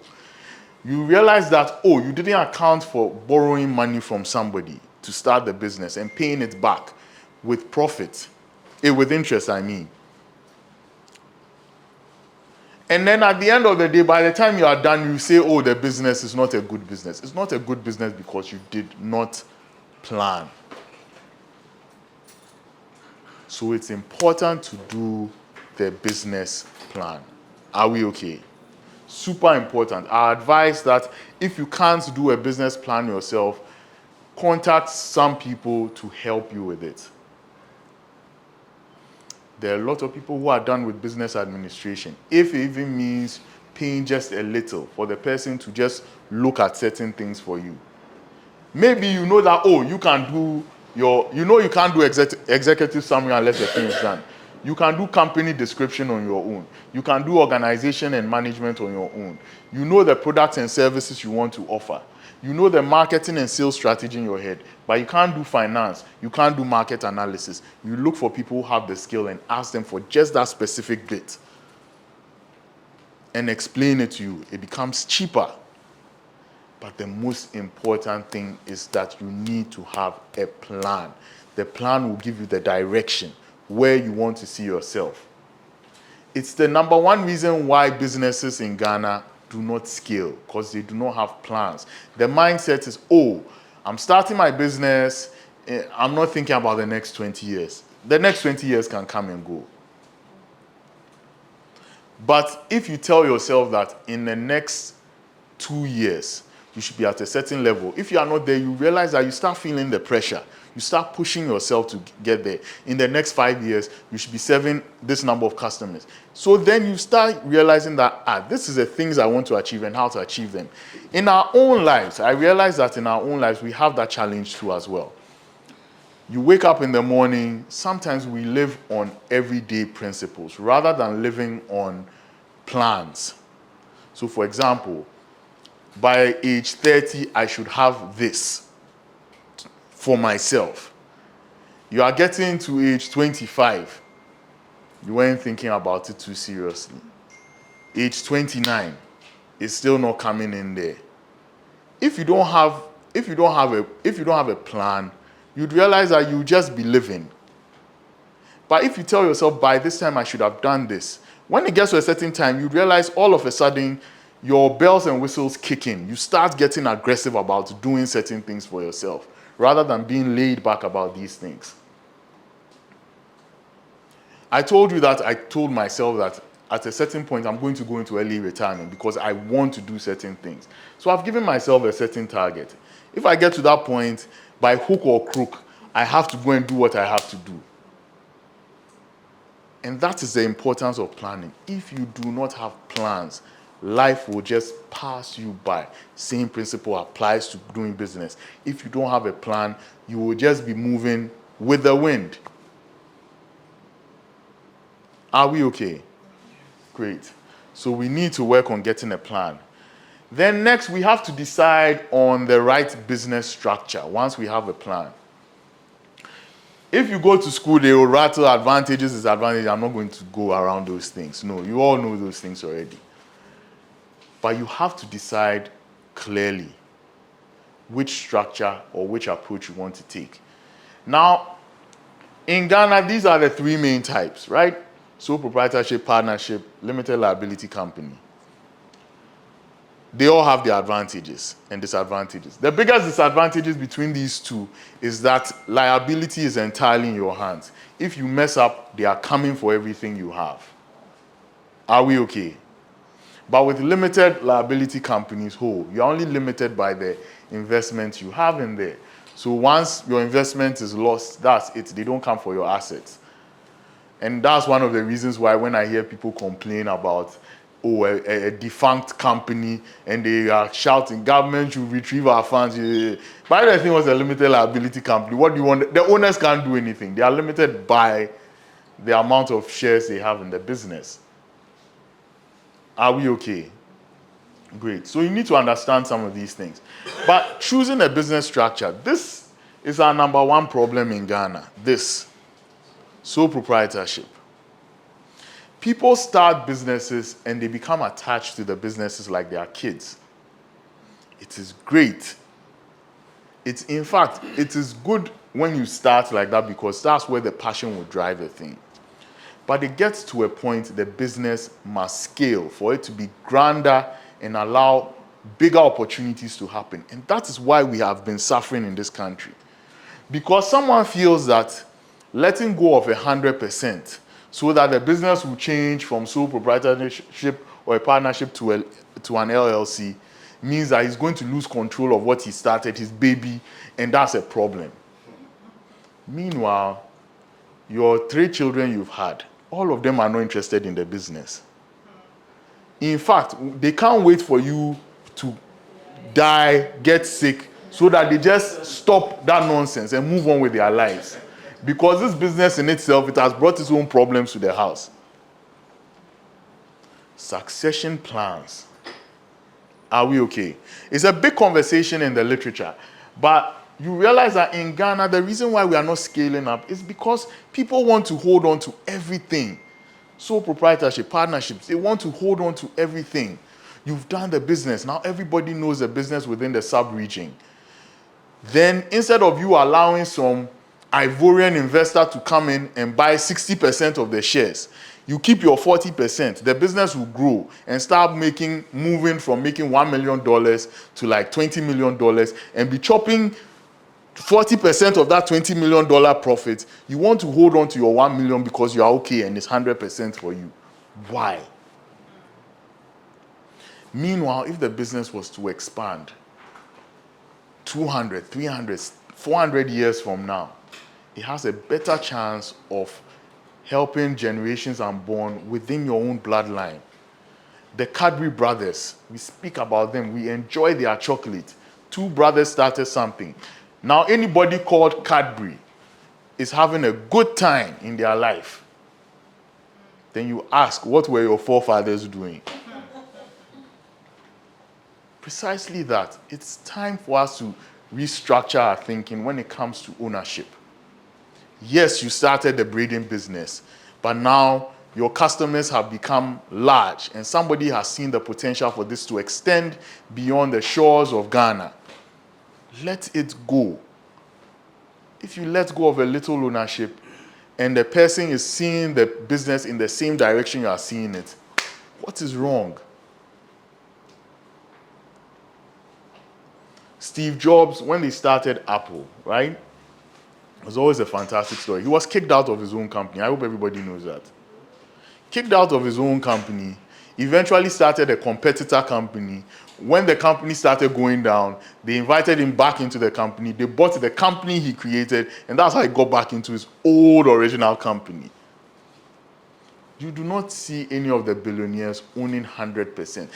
You realize that, you didn't account for borrowing money from somebody to start the business and paying it back with profit, with interest, I mean. And then at the end of the day, by the time you are done, you say, the business is not a good business. It's not a good business because you did not plan. So it's important to do the business plan. Are we okay? Super important. I advise that if you can't do a business plan yourself, contact some people to help you with it. There are a lot of people who are done with business administration. If it even means paying just a little for the person to just look at certain things for you. Maybe you know that, you can do you can't do executive summary unless the thing is done. You can do company description on your own. You can do organization and management on your own. You know the products and services you want to offer. You know the marketing and sales strategy in your head, but you can't do finance. You can't do market analysis. You look for people who have the skill and ask them for just that specific bit and explain it to you. It becomes cheaper. But the most important thing is that you need to have a plan. The plan will give you the direction where you want to see yourself. It's the number one reason why businesses in Ghana do not scale, because they do not have plans. The mindset is, I'm starting my business, I'm not thinking about the next 20 years. The next 20 years can come and go. But if you tell yourself that in the next 2 years, you should be at a certain level. If you are not there, you realize that you start feeling the pressure. You start pushing yourself to get there. In the next 5 years, you should be serving this number of customers. So then you start realizing that, this is the things I want to achieve and how to achieve them. In our own lives, I realize that in our own lives, we have that challenge too as well. You wake up in the morning, sometimes we live on everyday principles rather than living on plans. So for example, by age 30, I should have this for myself. You are getting to age 25, you weren't thinking about it too seriously. Age 29, it's still not coming in there. If you don't have a plan, you'd realize that you just be living. But if you tell yourself, by this time I should have done this, when it gets to a certain time, you realize all of a sudden your bells and whistles kick in. You start getting aggressive about doing certain things for yourself rather than being laid back about these things. I told you that I told myself that at a certain point I'm going to go into early retirement because I want to do certain things. So I've given myself a certain target. If I get to that point, by hook or crook, I have to go and do what I have to do. And that is the importance of planning. If you do not have plans, life will just pass you by. Same principle applies to doing business. If you don't have a plan, you will just be moving with the wind. Are we okay? Great. So we need to work on getting a plan. Then next, we have to decide on the right business structure once we have a plan. If you go to school, they will rattle advantages, disadvantages. I'm not going to go around those things. No, you all know those things already. But you have to decide clearly which structure or which approach you want to take. Now, in Ghana, these are the three main types, right? Sole proprietorship, partnership, limited liability company. They all have their advantages and disadvantages. The biggest disadvantages between these two is that liability is entirely in your hands. If you mess up, they are coming for everything you have. Are we okay? But with limited liability companies, you're only limited by the investments you have in there. So once your investment is lost, that's it. They don't come for your assets. And that's one of the reasons why when I hear people complain about a defunct company and they are shouting, government should retrieve our funds. But the thing was a limited liability company. What do you want? The owners can't do anything. They are limited by the amount of shares they have in the business. Are we okay? Great. So you need to understand some of these things. But choosing a business structure, this is our number one problem in Ghana. This. Sole proprietorship. People start businesses and they become attached to the businesses like they are kids. It is great. In fact, it is good when you start like that because that's where the passion will drive the thing. But it gets to a point the business must scale for it to be grander and allow bigger opportunities to happen. And that is why we have been suffering in this country. Because someone feels that letting go of 100% so that the business will change from sole proprietorship or a partnership to an LLC means that he's going to lose control of what he started, his baby, and that's a problem. Meanwhile, your 3 children you've had, all of them are not interested in the business. In fact, they can't wait for you to die, get sick, so that they just stop that nonsense and move on with their lives. Because this business in itself, it has brought its own problems to the house. Succession plans. Are we okay? It's a big conversation in the literature. But you realize that in Ghana, the reason why we are not scaling up is because people want to hold on to everything. Sole proprietorship, partnerships, they want to hold on to everything. You've done the business. Now everybody knows the business within the sub-region. Then instead of you allowing some Ivorian investor to come in and buy 60% of the shares, you keep your 40%. The business will grow and start moving from making $1 million to like $20 million and be chopping 40% of that $20 million profit. You want to hold on to your 1 million because you are okay and it's 100% for you. Why? Meanwhile, if the business was to expand 200, 300, 400 years from now, it has a better chance of helping generations unborn within your own bloodline. The Cadbury brothers, we speak about them, we enjoy their chocolate. 2 brothers started something. Now anybody called Cadbury is having a good time in their life, then you ask, what were your forefathers doing? Precisely that. It's time for us to restructure our thinking when it comes to ownership. Yes, you started the braiding business, but now your customers have become large and somebody has seen the potential for this to extend beyond the shores of Ghana. Let it go. If you let go of a little ownership and the person is seeing the business in the same direction you are seeing it, what is wrong? Steve Jobs, when they started Apple, right? It was always a fantastic story. He was kicked out of his own company. I hope everybody knows that. Kicked out of his own company, eventually started a competitor company. When the company started going down, they invited him back into the company. They bought the company he created, and that's how he got back into his old original company. You do not see any of the billionaires owning 100%.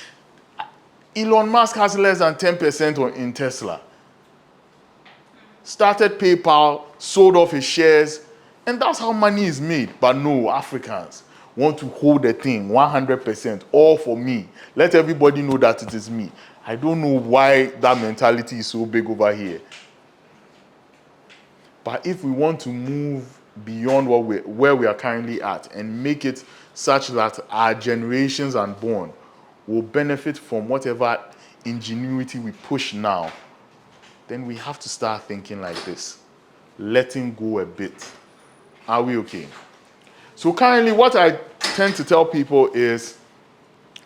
Elon Musk has less than 10% in Tesla. Started PayPal, sold off his shares, and that's how money is made. But no, Africans want to hold the thing 100%, all for me. Let everybody know that it is me. I don't know why that mentality is so big over here. But if we want to move beyond where we are currently at and make it such that our generations unborn will benefit from whatever ingenuity we push now, then we have to start thinking like this, letting go a bit. Are we okay? So currently what I tend to tell people is,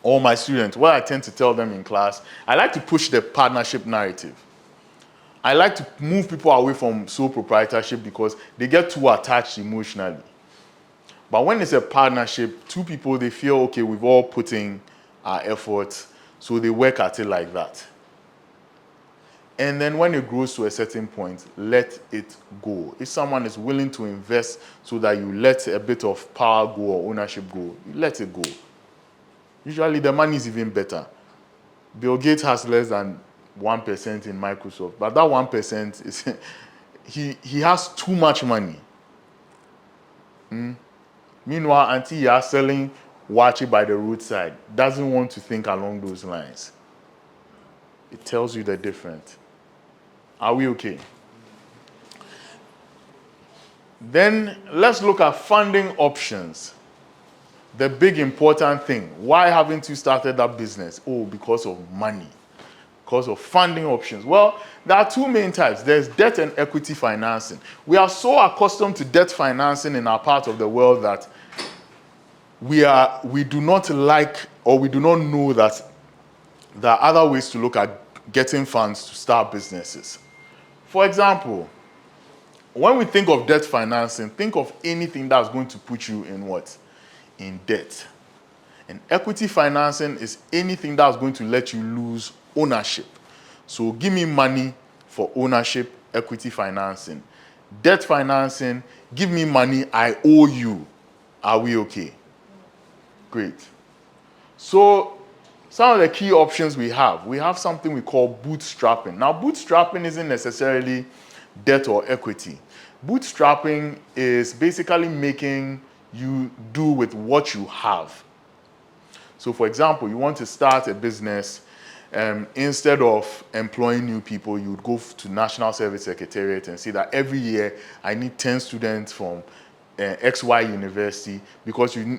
or my students, what I tend to tell them in class, I like to push the partnership narrative. I like to move people away from sole proprietorship because they get too attached emotionally. But when it's a partnership, two people, they feel, okay, we've all put in our efforts, so they work at it like that. And then when it grows to a certain point, let it go. If someone is willing to invest so that you let a bit of power go or ownership go, you let it go. Usually the money is even better. Bill Gates has less than 1% in Microsoft, but that 1% is, he has too much money. Meanwhile, Auntie Ya selling wachi by the roadside doesn't want to think along those lines. It tells you the difference. Are we okay? Then let's look at funding options. The big important thing. Why haven't you started that business? Oh, because of money. Because of funding options. Well, there are two main types. There's debt and equity financing. We are so accustomed to debt financing in our part of the world that we do not like, or we do not know that there are other ways to look at getting funds to start businesses. For example, when we think of debt financing, think of anything that's going to put you in what? In debt. And equity financing is anything that's going to let you lose ownership. So give me money for ownership, equity financing. Debt financing, give me money, I owe you. Are we okay? Great. So some of the key options we have something we call bootstrapping. Now, bootstrapping isn't necessarily debt or equity. Bootstrapping is basically making you do with what you have. So, for example, you want to start a business, instead of employing new people, you would go to National Service Secretariat and say that every year I need 10 students from XY University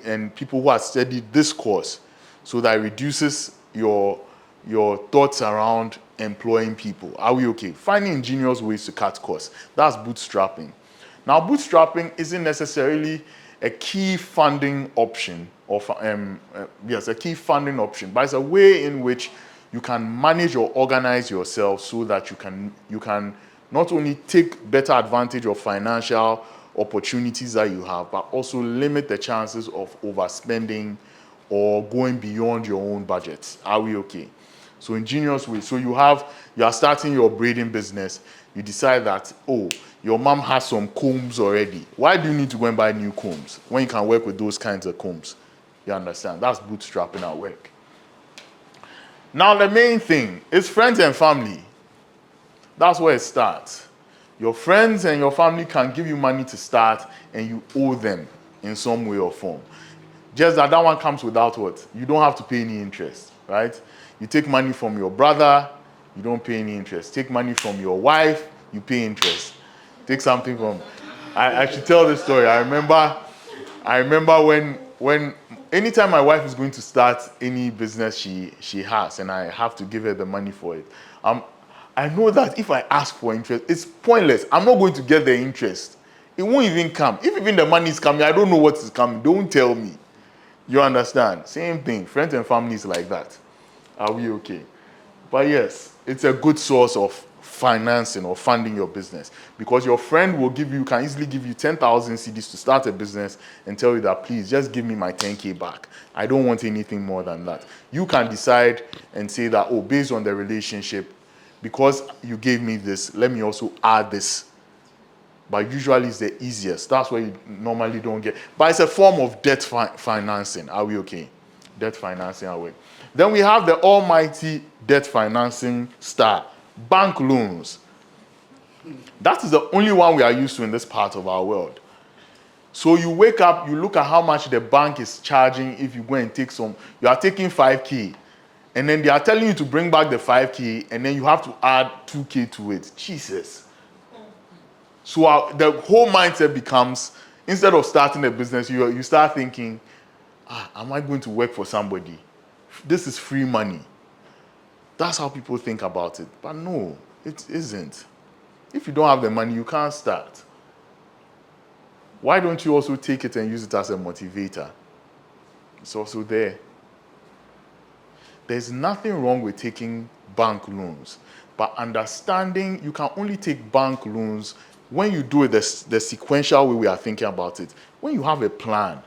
and people who have studied this course, so that it reduces your thoughts around employing people. Are we okay? Finding ingenious ways to cut costs. That's bootstrapping. Now, bootstrapping isn't necessarily a key funding option, a key funding option, but it's a way in which you can manage or organize yourself so that you can not only take better advantage of financial opportunities that you have, but also limit the chances of overspending or going beyond your own budget. Are we okay? So ingenious ways. So you are starting your braiding business. You decide that, oh, your mom has some combs already. Why do you need to go and buy new combs when you can work with those kinds of combs? You understand? That's bootstrapping at work. Now the main thing is friends and family. That's where it starts. Your friends and your family can give you money to start and you owe them in some way or form. Just that one comes without what? You don't have to pay any interest, right? You take money from your brother, you don't pay any interest. Take money from your wife, you pay interest. Take something from... I should tell this story. I remember when anytime my wife is going to start any business she has and I have to give her the money for it, I know that if I ask for interest, it's pointless. I'm not going to get the interest. It won't even come. If even the money is coming, I don't know what is coming. Don't tell me. You understand? Same thing. Friends and family is like that. Are we okay? But yes, it's a good source of financing or funding your business, because your friend can easily give you 10,000 cedis to start a business and tell you that, please just give me my 10K back. I don't want anything more than that. You can decide and say that, oh, based on the relationship, because you gave me this, let me also add this. But usually it's the easiest. That's why you normally don't get. But it's a form of debt financing. Are we okay? Debt financing, are we? Then we have the almighty debt financing star, bank loans. That is the only one we are used to in this part of our world. So you wake up, you look at how much the bank is charging if you go and take some. You are taking 5K. And then they are telling you to bring back the 5K, and then you have to add 2K to it. Jesus. So the whole mindset becomes, instead of starting a business, you start thinking, am I going to work for somebody? This is free money. That's how people think about it. But no, it isn't. If you don't have the money, you can't start. Why don't you also take it and use it as a motivator? It's also there. There's nothing wrong with taking bank loans, but understanding you can only take bank loans when you do it the sequential way we are thinking about it. When you have a plan.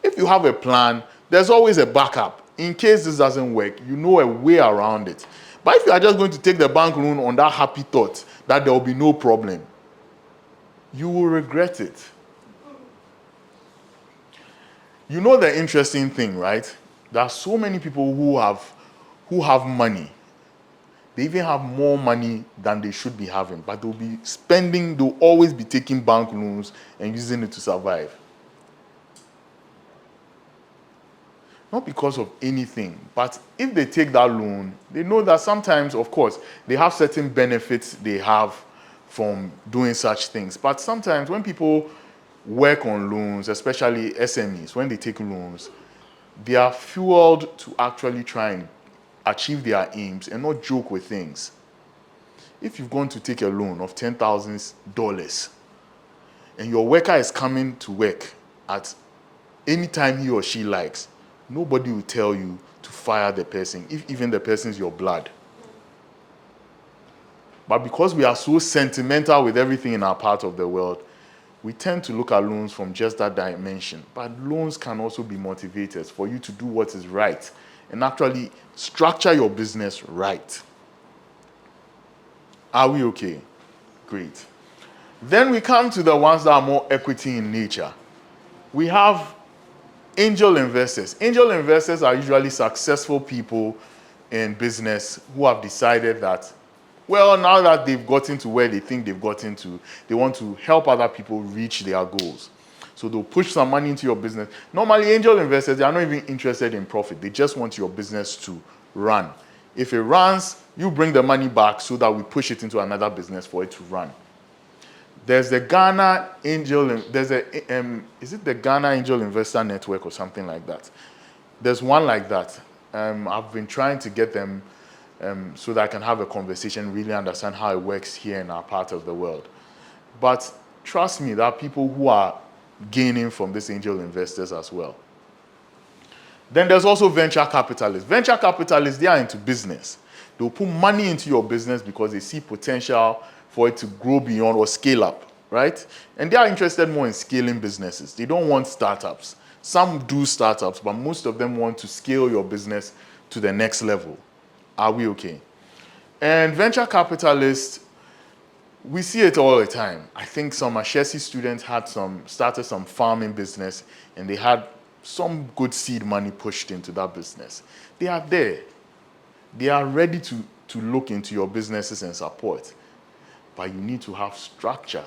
If you have a plan, there's always a backup. In case this doesn't work, you know a way around it. But if you are just going to take the bank loan on that happy thought that there will be no problem, you will regret it. You know the interesting thing, right? There are so many people who have money. They even have more money than they should be having, but they'll always be taking bank loans and using it to survive. Not because of anything, but if they take that loan, they know that sometimes, of course, they have certain benefits they have from doing such things. But sometimes when people work on loans, especially SMEs, when they take loans, they are fueled to actually try and achieve their aims and not joke with things. If you've gone to take a loan of $10,000 and your worker is coming to work at any time he or she likes, nobody will tell you to fire the person, if even the person is your blood. But because we are so sentimental with everything in our part of the world, we tend to look at loans from just that dimension. But loans can also be motivators for you to do what is right and actually structure your business right. Are we okay? Great. Then we come to the ones that are more equity in nature. We have angel investors. Angel investors are usually successful people in business who have decided that, well, now that they've gotten to where they think they've gotten to, they want to help other people reach their goals. So they'll push some money into your business. Normally, angel investors, they are not even interested in profit. They just want your business to run. If it runs, you bring the money back so that we push it into another business for it to run. There's the Ghana Angel, is it the Ghana Angel Investor Network or something like that? There's one like that. I've been trying to get them so that I can have a conversation, really understand how it works here in our part of the world. But trust me, there are people who are gaining from these angel investors as well. Then there's also venture capitalists. Venture capitalists, they are into business. They'll put money into your business because they see potential for it to grow beyond or scale up, right? And they are interested more in scaling businesses. They don't want startups. Some do startups, but most of them want to scale your business to the next level. Are we okay? And venture capitalists, we see it all the time. I think some Ashesi students started some farming business, and they had some good seed money pushed into that business. They are there. They are ready to look into your businesses and support. but you need to have structure.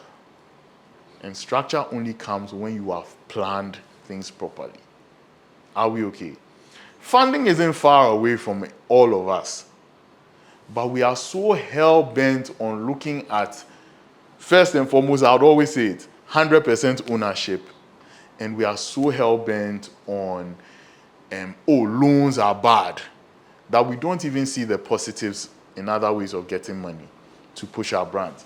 And structure only comes when you have planned things properly. Are we okay? Funding isn't far away from all of us, but we are so hell-bent on looking at, first and foremost, I would always say it, 100% ownership. And we are so hell-bent on, loans are bad, that we don't even see the positives in other ways of getting money to push our brands.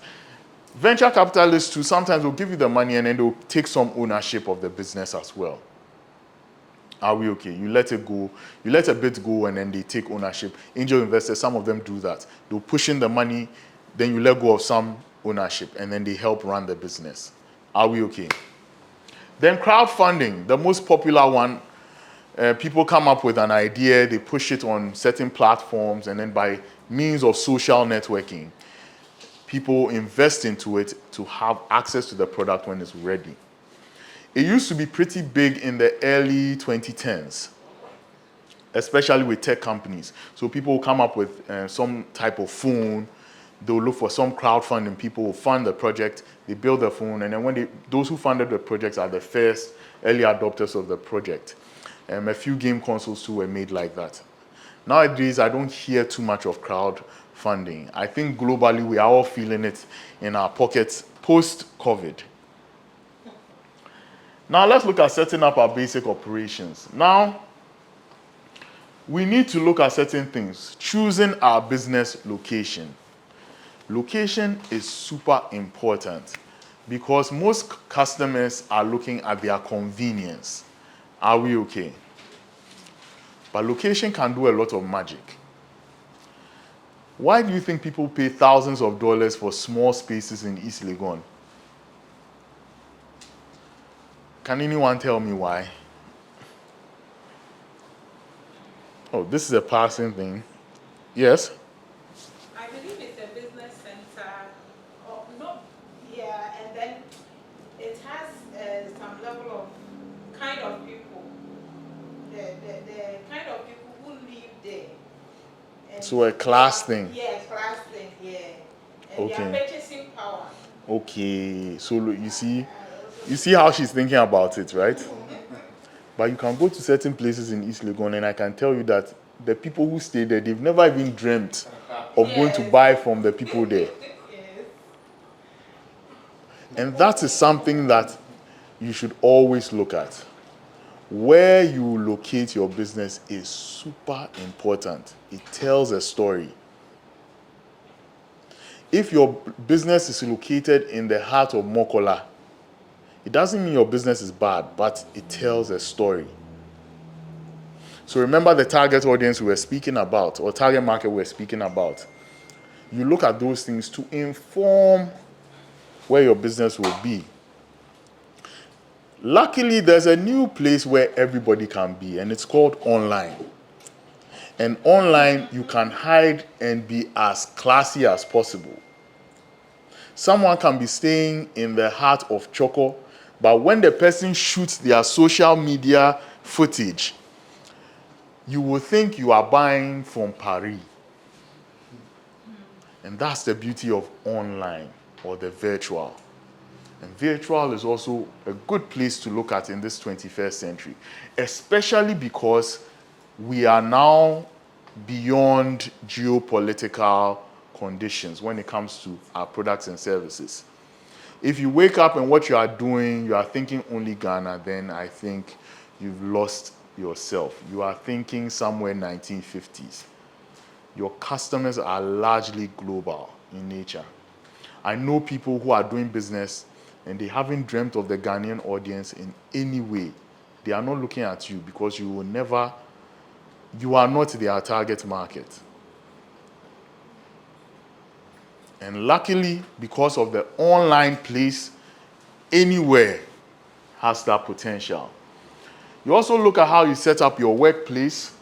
Venture capitalists too, sometimes will give you the money and then they'll take some ownership of the business as well. Are we okay? You let it go, you let a bit go and then they take ownership. Angel investors, some of them do that. They'll push in the money, then you let go of some ownership and then they help run the business. Are we okay? Then crowdfunding, the most popular one. People come up with an idea, they push it on certain platforms, and then by means of social networking, people invest into it to have access to the product when it's ready. It used to be pretty big in the early 2010s, especially with tech companies. So people will come up with some type of phone, they'll look for some crowdfunding, people will fund the project, they build the phone, and then those who funded the projects are the first early adopters of the project. A few game consoles too were made like that. Nowadays, I don't hear too much of crowdfunding. I think globally, we are all feeling it in our pockets post-COVID. Now, let's look at setting up our basic operations. Now, we need to look at certain things. Choosing our business location. Location is super important because most customers are looking at their convenience. Are we okay? But location can do a lot of magic. Why do you think people pay thousands of dollars for small spaces in East Legon? Can anyone tell me why? Oh, this is a passing thing. Yes? I believe it's a business center. Oh, no, yeah, and then it has some level of kind of people. The kind of people who live there. And So a class thing. Yeah, class thing, yeah. And Okay. their purchasing power. Okay, so look, you see how she's thinking about it, right? But you can go to certain places in East Legon and I can tell you that the people who stay there, they've never even dreamt of going to buy from the people there. Yes. And that is something that you should always look at. Where you locate your business is super important. It tells a story. If your business is located in the heart of Mokola, it doesn't mean your business is bad, but it tells a story. So remember the target audience we were speaking about, or target market we were speaking about. You look at those things to inform where your business will be. Luckily, there's a new place where everybody can be, and it's called online. And online, you can hide and be as classy as possible. Someone can be staying in the heart of Choco, but when the person shoots their social media footage, you will think you are buying from Paris. And that's the beauty of online or the virtual. And virtual is also a good place to look at in this 21st century, especially because we are now beyond geopolitical conditions when it comes to our products and services. If you wake up and what you are doing, you are thinking only Ghana, then I think you've lost yourself. You are thinking somewhere 1950s. Your customers are largely global in nature. I know people who are doing business and they haven't dreamt of the Ghanaian audience in any way. They are not looking at you because you are not their target market. And luckily, because of the online place, anywhere has that potential. You also look at how you set up your workplace.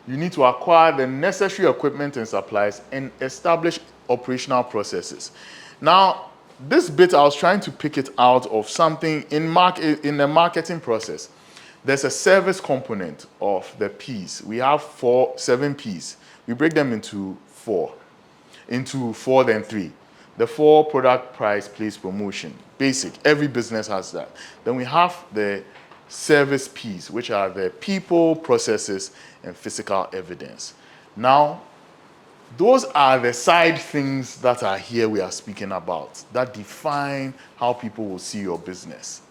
You need to acquire the necessary equipment and supplies and establish operational processes. Now, this bit, I was trying to pick it out of something in the marketing process. There's a service component of the P's. We have 7 P's. We break them into 4, then 3. The 4 product, price, place, promotion. Basic. Every business has that. Then we have the service piece, which are the people, processes, and physical evidence. Now, those are the side things that are here we are speaking about, that define how people will see your business.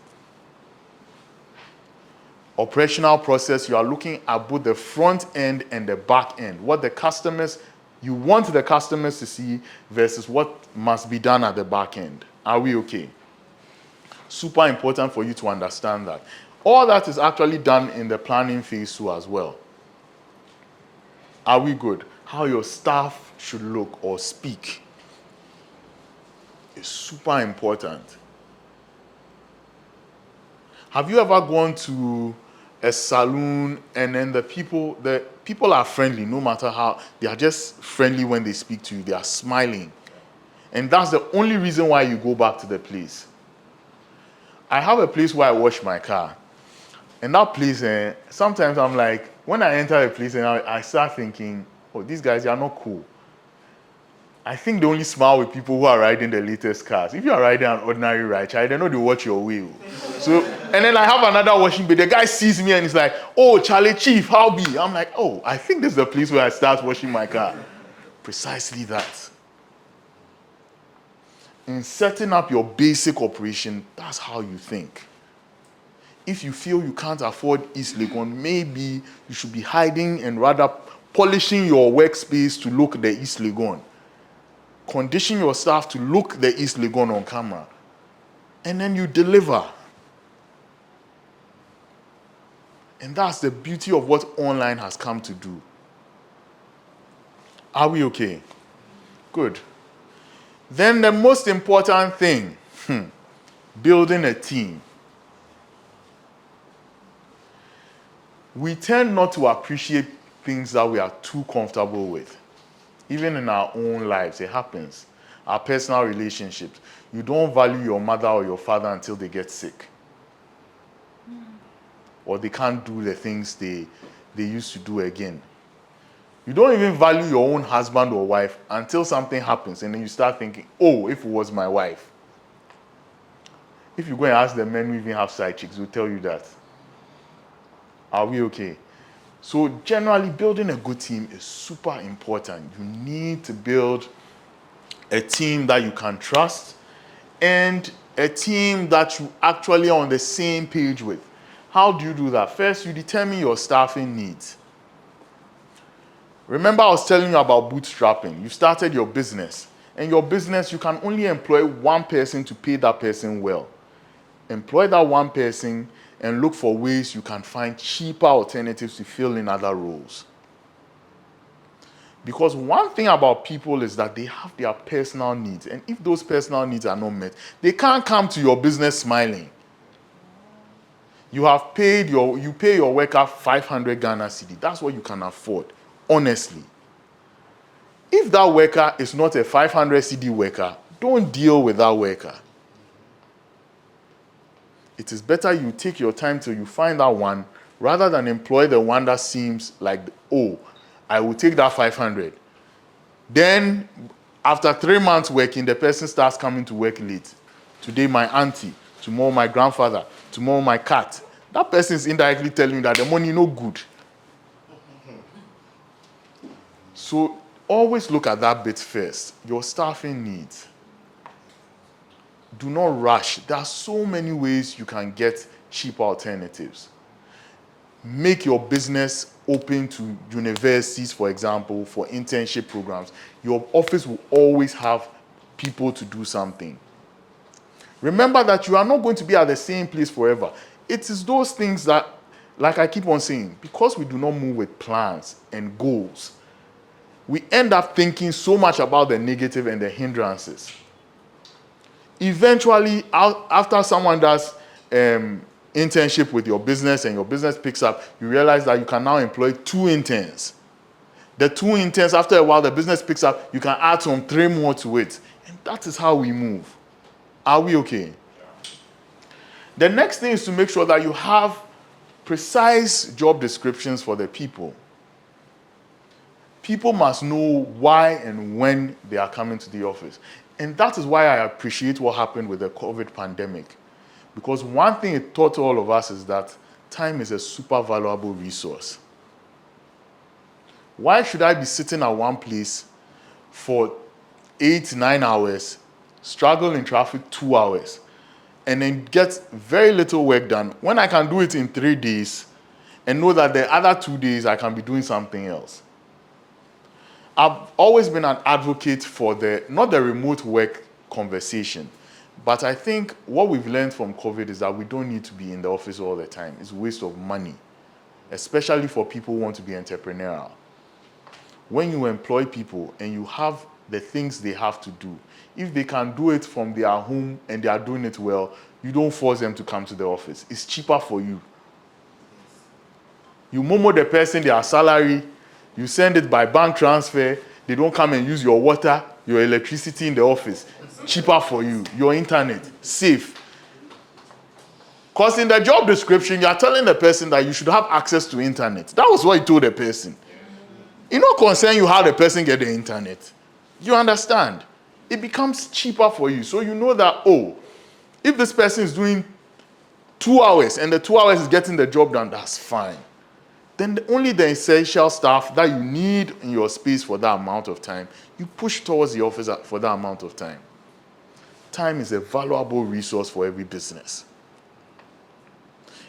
Operational process, you are looking at both the front end and the back end. What the customers, you want the customers to see versus what must be done at the back end. Are we okay? Super important for you to understand that. All that is actually done in the planning phase too as well. Are we good? How your staff should look or speak is super important. Have you ever gone to a salon and then the people are friendly no matter how, they are just friendly when they speak to you, they are smiling. And that's the only reason why you go back to the place. I have a place where I wash my car. And that place, sometimes I'm like, when I enter a place and I start thinking, oh, these guys, they are not cool. I think they only smile with people who are riding the latest cars. If you are riding an ordinary ride, they know they watch your wheel. So, and then I have another washing bay. The guy sees me and he's like, oh, Charlie Chief, how be? I'm like, oh, I think this is the place where I start washing my car. Precisely that. In setting up your basic operation, that's how you think. If you feel you can't afford East Legon, maybe you should be hiding and rather polishing your workspace to look the East Legon. Condition your staff to look the East Legon on camera. And then you deliver. And that's the beauty of what online has come to do. Are we okay? Good. Then the most important thing, building a team. We tend not to appreciate things that we are too comfortable with. Even in our own lives, it happens. Our personal relationships. You don't value your mother or your father until they get sick. Or they can't do the things they used to do again. You don't even value your own husband or wife until something happens and then you start thinking, oh, if it was my wife. If you go and ask the men who even have side chicks, they'll tell you that. Are we okay? So generally, building a good team is super important. You need to build a team that you can trust and a team that you actually are on the same page with. How do you do that? First, you determine your staffing needs. Remember I was telling you about bootstrapping. You started your business. And your business, you can only employ one person to pay that person well. Employ that one person and look for ways you can find cheaper alternatives to fill in other roles. Because one thing about people is that they have their personal needs. And if those personal needs are not met, they can't come to your business smiling. You pay your worker 500 Ghana cedi. That's what you can afford. Honestly, if that worker is not a 500 cedi worker, don't deal with that worker. It is better you take your time till you find that one rather than employ the one that seems like, oh, I will take that 500. Then, after 3 months working, the person starts coming to work late. Today, my auntie. Tomorrow, my grandfather. Tomorrow, my cat. That person is indirectly telling you that the money no good. So always look at that bit first. Your staffing needs. Do not rush. There are so many ways you can get cheaper alternatives. Make your business open to universities, for example, for internship programs. Your office will always have people to do something. Remember that you are not going to be at the same place forever. It is those things that, like I keep on saying, because we do not move with plans and goals, we end up thinking so much about the negative and the hindrances. Eventually, after someone does internship with your business and your business picks up, you realize that you can now employ 2 interns. The 2 interns, after a while, the business picks up, you can add some 3 more to it. And that is how we move. Are we okay? The next thing is to make sure that you have precise job descriptions for the people. People must know why and when they are coming to the office. And that is why I appreciate what happened with the COVID pandemic. Because one thing it taught all of us is that time is a super valuable resource. Why should I be sitting at one place for 8, 9 hours, struggle in traffic 2 hours, and then get very little work done when I can do it in 3 days and know that the other 2 days I can be doing something else? I've always been an advocate for not the remote work conversation, but I think what we've learned from COVID is that we don't need to be in the office all the time. It's a waste of money, especially for people who want to be entrepreneurial. When you employ people and you have the things they have to do, if they can do it from their home and they are doing it well, you don't force them to come to the office. It's cheaper for you. You momo the person their salary, you send it by bank transfer, they don't come and use your water, your electricity in the office. Cheaper for you. Your internet, safe. Because in the job description, you are telling the person that you should have access to internet. That was what you told the person. It not concern you how the person get the internet. You understand? It becomes cheaper for you. So you know that, oh, if this person is doing 2 hours and the 2 hours is getting the job done, that's fine. Then only the essential stuff that you need in your space for that amount of time, you push towards the office for that amount of time. Time is a valuable resource for every business.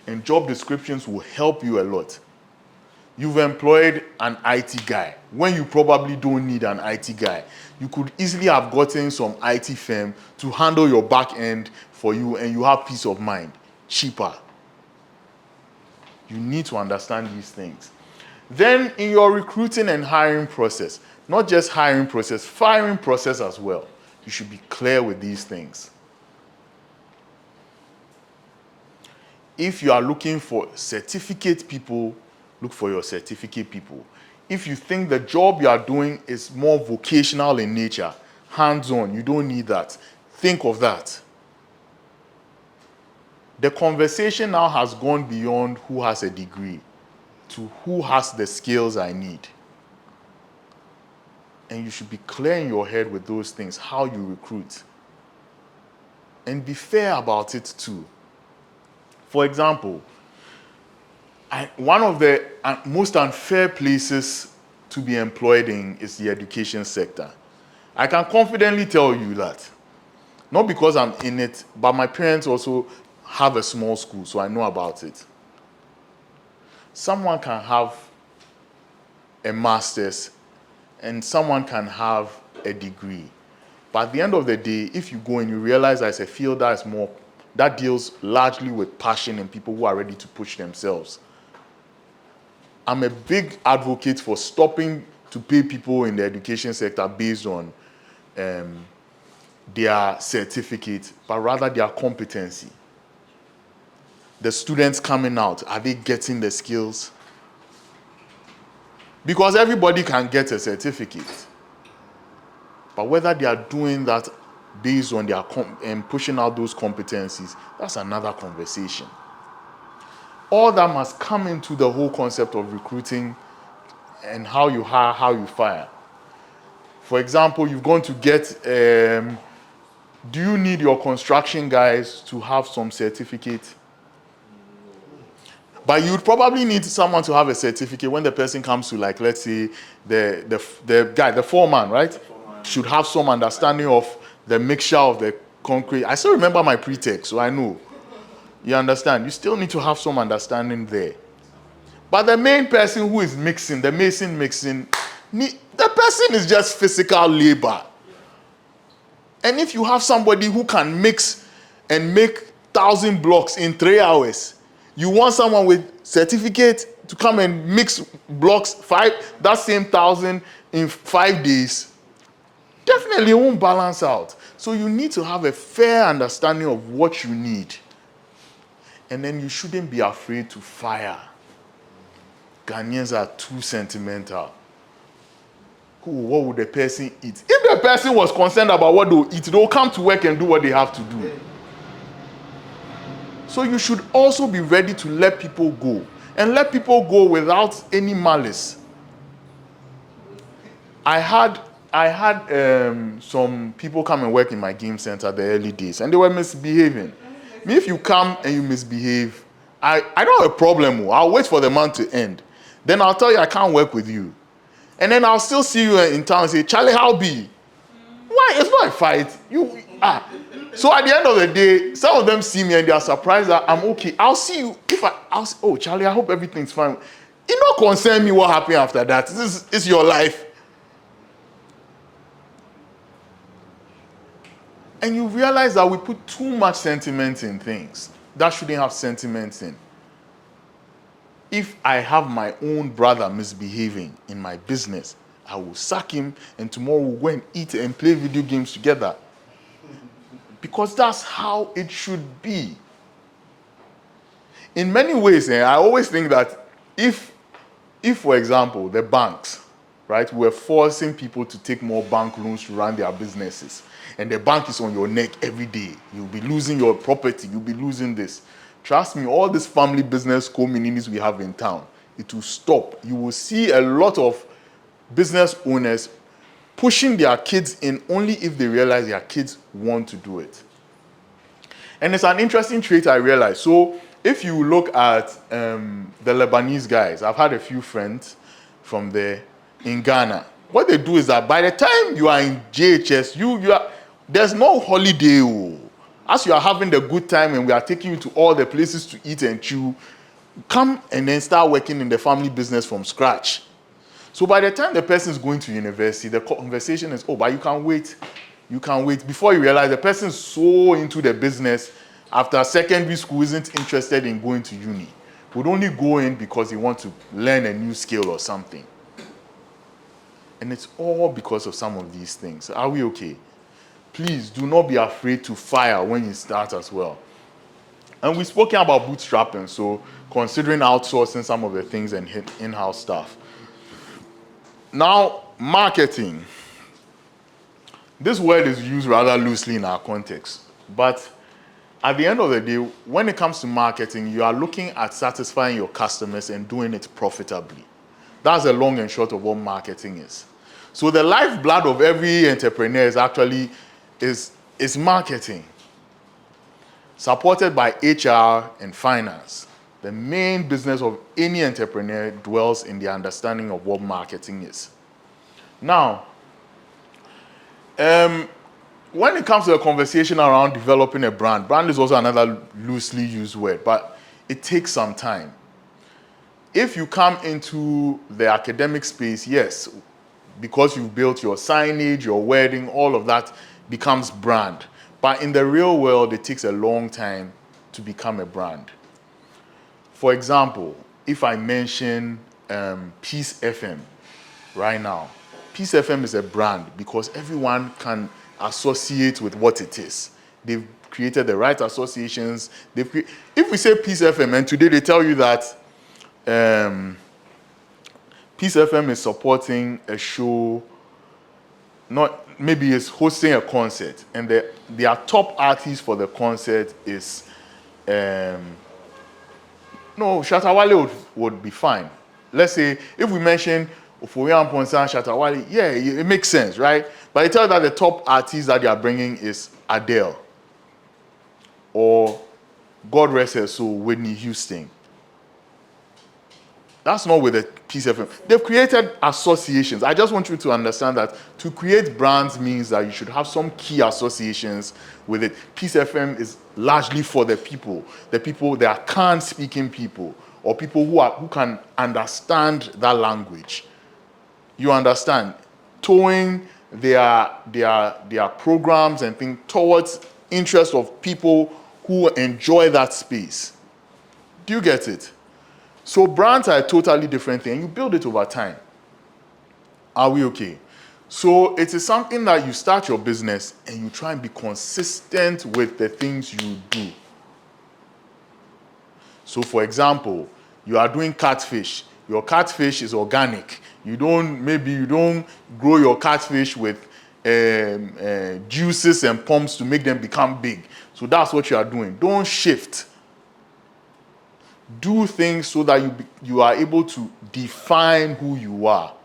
And job descriptions will help you a lot. You've employed an IT guy when you probably don't need an IT guy. You could easily have gotten some IT firm to handle your back end for you and you have peace of mind. Cheaper. You need to understand these things. Then in your recruiting and hiring process, not just hiring process, firing process as well, you should be clear with these things. If you are looking for certificate people, look for your certificate people. If you think the job you are doing is more vocational in nature, hands-on, you don't need that, think of that. The conversation now has gone beyond who has a degree to who has the skills I need. And you should be clear in your head with those things, how you recruit. And be fair about it too. For example, one of the most unfair places to be employed in is the education sector. I can confidently tell you that. Not because I'm in it, but my parents also have a small school, so I know about it. Someone can have a master's and someone can have a degree. But at the end of the day, if you go and you realize there's a field that deals largely with passion and people who are ready to push themselves. I'm a big advocate for stopping to pay people in the education sector based on their certificate, but rather their competency. The students coming out, are they getting the skills? Because everybody can get a certificate. But whether they are doing that based on their and pushing out those competencies, that's another conversation. All that must come into the whole concept of recruiting and how you hire, how you fire. For example, you've gone to get, do you need your construction guys to have some certificate? But you'd probably need someone to have a certificate when the person comes to, like, let's say, the guy, the foreman, right? The foreman should have some understanding of the mixture of the concrete. I still remember my pre-tech, so I know. You understand? You still need to have some understanding there. But the main person who is mixing, the mason mixing, the person is just physical labor. And if you have somebody who can mix and make 1,000 blocks in 3 hours, you want someone with certificate to come and mix blocks, that same 1,000 in 5 days, definitely it won't balance out. So you need to have a fair understanding of what you need. And then you shouldn't be afraid to fire. Ghanaians are too sentimental. What would the person eat? If the person was concerned about what they'll eat, they'll come to work and do what they have to do. So you should also be ready to let people go. And let people go without any malice. I I had some people come and work in my game center the early days, and they were misbehaving. Me, if you come and you misbehave, I don't have a problem. I'll wait for the month to end. Then I'll tell you I can't work with you. And then I'll still see you in town and say, Charlie, how be? Why? It's not a fight. So at the end of the day, some of them see me and they are surprised that I'm okay. I'll see you. I'll say, oh, Charlie, I hope everything's fine. It don't concern me what happened after that. This is your life. And you realize that we put too much sentiment in things that shouldn't have sentiments in. If I have my own brother misbehaving in my business, I will sack him and tomorrow we'll go and eat and play video games together. Because that's how it should be. In many ways, I always think that if, for example, the banks, right, were forcing people to take more bank loans to run their businesses, and the bank is on your neck every day, you'll be losing your property, you'll be losing this. Trust me, all this family business communities we have in town, it will stop. You will see a lot of business owners pushing their kids in only if they realize their kids want to do it. And it's an interesting trait I realized. So if you look at the Lebanese guys, I've had a few friends from there in Ghana. What they do is that by the time you are in JHS, there's no holiday. As you are having the good time and we are taking you to all the places to eat and chew, come and then start working in the family business from scratch. So by the time the person is going to university, the conversation is, oh, but you can wait. You can wait. Before you realize the person is so into the business, after secondary school isn't interested in going to uni. Would only go in because he wants to learn a new skill or something. And it's all because of some of these things. Are we okay? Please do not be afraid to fire when you start as well. And we've spoken about bootstrapping, so considering outsourcing some of the things and in-house stuff. Now, marketing. This word is used rather loosely in our context. But at the end of the day, when it comes to marketing, you are looking at satisfying your customers and doing it profitably. That's the long and short of what marketing is. So the lifeblood of every entrepreneur is actually is marketing, supported by HR and finance. The main business of any entrepreneur dwells in the understanding of what marketing is. Now, when it comes to a conversation around developing a brand is also another loosely used word, but it takes some time. If you come into the academic space, yes, because you've built your signage, your wording, all of that becomes brand. But in the real world, it takes a long time to become a brand. For example, if I mention Peace FM right now, Peace FM is a brand because everyone can associate with what it is. They've created the right associations. If we say Peace FM, and today they tell you that Peace FM is supporting a show, maybe it's hosting a concert, and their top artist for the concert is, Shatta Wale would be fine. Let's say if we mention Oforian Ponsan, Shatta Wale, yeah, it makes sense, right? But I tell you that the top artist that they are bringing is Adele, or God rest her soul, Whitney Houston. That's not with the Peace FM. They've created associations. I just want you to understand that to create brands means that you should have some key associations with it. Peace FM is largely for the people that are Khan-speaking people, or people who can understand that language. You understand? Towing their programs and things towards interest of people who enjoy that space. Do you get it? So brands are a totally different thing. You build it over time. Are we okay? So it is something that you start your business and you try and be consistent with the things you do. So for example, you are doing catfish. Your catfish is organic. You don't grow your catfish with juices and pumps to make them become big. So that's what you are doing. Don't shift. Do things so that you are able to define who you are.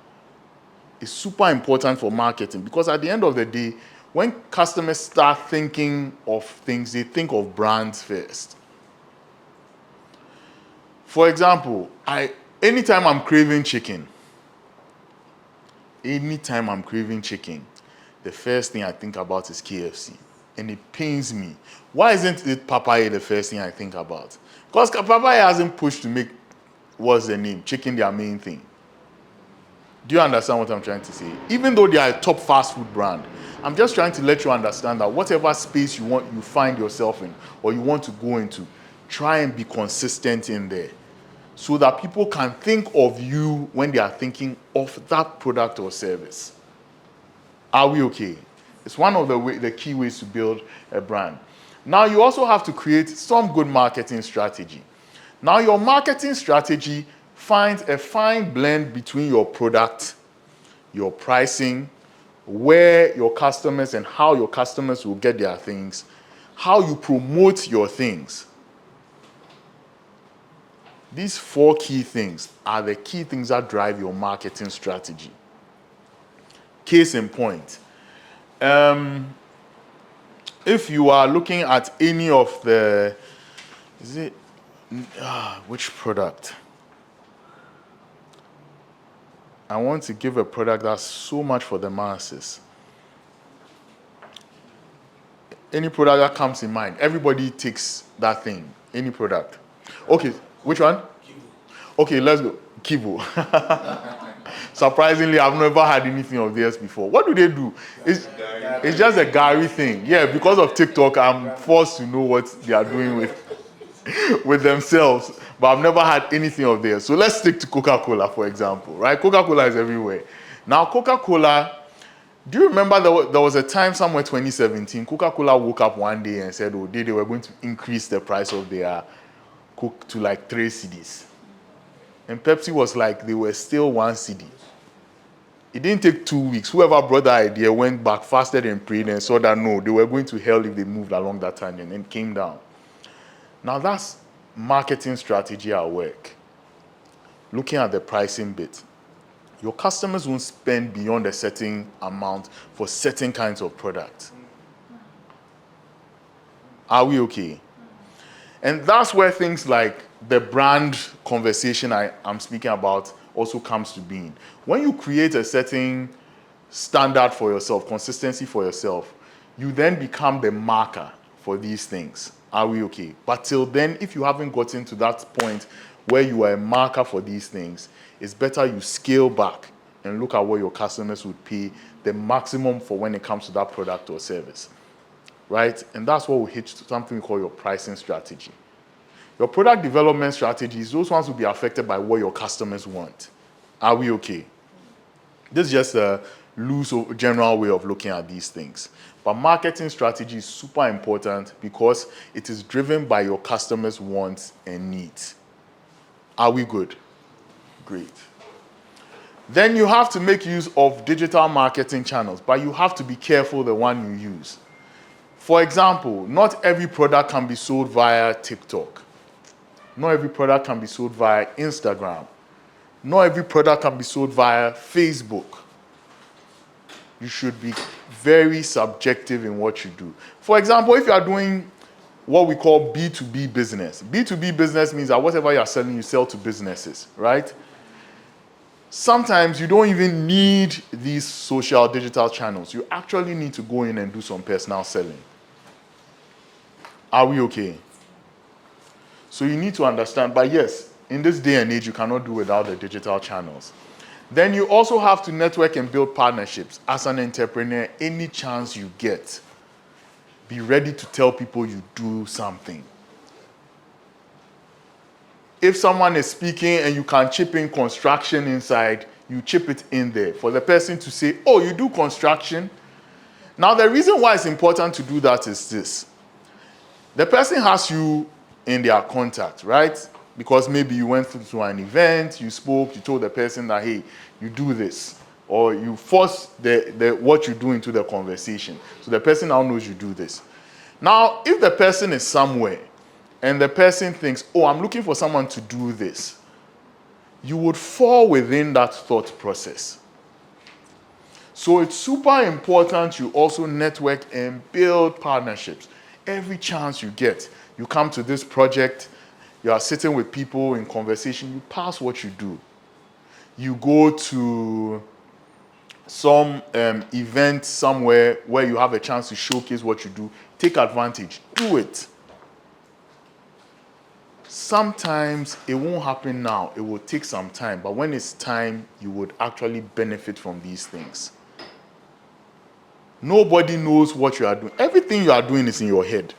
is super important for marketing, because at the end of the day, when customers start thinking of things, they think of brands first. For example, anytime I'm craving chicken, the first thing I think about is KFC. And it pains me. Why isn't it Popeye the first thing I think about? Because Popeye hasn't pushed to make, what's the name, chicken their main thing. Do you understand what I'm trying to say? Even though they are a top fast food brand, I'm just trying to let you understand that whatever space you find yourself in, or you want to go into, try and be consistent in there, so that people can think of you when they are thinking of that product or service. Are we okay? It's one of the key ways to build a brand. Now, you also have to create some good marketing strategy. Now, your marketing strategy finds a fine blend between your product, your pricing, where your customers and how your customers will get their things, how you promote your things. These 4 key things are the key things that drive your marketing strategy. Case in point, if you are looking at any of the, which product? I want to give a product that's so much for the masses. Any product that comes in mind, everybody takes that thing. Any product. Okay, which one? Kivu. Okay, let's go. Kivu. Surprisingly, I've never had anything of theirs before. What do they do? It's just a Gary thing. Yeah, because of TikTok, I'm forced to know what they are doing with themselves. But I've never had anything of theirs. So let's stick to Coca-Cola, for example, right? Coca-Cola is everywhere. Now, Coca-Cola, do you remember there was a time somewhere 2017, Coca-Cola woke up one day and said, they were going to increase the price of their Coke to like 3 cedis. And Pepsi was like, they were still 1 cedi. It didn't take 2 weeks. Whoever brought that idea went back, fasted and prayed, and saw that no, they were going to hell if they moved along that tangent, and came down. Now that's marketing strategy at work. Looking at the pricing bit. Your customers won't spend beyond a certain amount for certain kinds of products. Are we okay? And that's where things like the brand conversation I'm speaking about also comes to being. When you create a certain standard for yourself, consistency for yourself, you then become the marker for these things. Are we okay? But till then, if you haven't gotten to that point where you are a marker for these things, it's better you scale back and look at what your customers would pay the maximum for when it comes to that product or service, right? And that's what will hit something we call your pricing strategy. Your product development strategies, those ones will be affected by what your customers want. Are we okay? This is just a loose general way of looking at these things. But marketing strategy is super important because it is driven by your customers' wants and needs. Are we good? Great. Then you have to make use of digital marketing channels, but you have to be careful the one you use. For example, not every product can be sold via TikTok. Not every product can be sold via Instagram. Not every product can be sold via Facebook. You should be very subjective in what you do. For example, if you are doing what we call B2B business. B2B business means that whatever you are selling, you sell to businesses, right? Sometimes you don't even need these social digital channels. You actually need to go in and do some personal selling. Are we okay? So you need to understand, but yes, in this day and age, you cannot do without the digital channels. Then you also have to network and build partnerships. As an entrepreneur, any chance you get, be ready to tell people you do something. If someone is speaking and you can chip in construction inside, you chip it in there for the person to say, oh, you do construction? Now, the reason why it's important to do that is this. The person has you in their contact, right? Because maybe you went to an event, you spoke, you told the person that, hey, you do this. Or you force what you do into the conversation. So the person now knows you do this. Now, if the person is somewhere and the person thinks, oh, I'm looking for someone to do this, you would fall within that thought process. So it's super important you also network and build partnerships. Every chance you get, you come to this project, you are sitting with people in conversation, you pass what you do. You go to some event somewhere where you have a chance to showcase what you do, take advantage, do it. Sometimes it won't happen now, it will take some time, but when it's time, you would actually benefit from these things. Nobody knows what you are doing. Everything you are doing is in your head.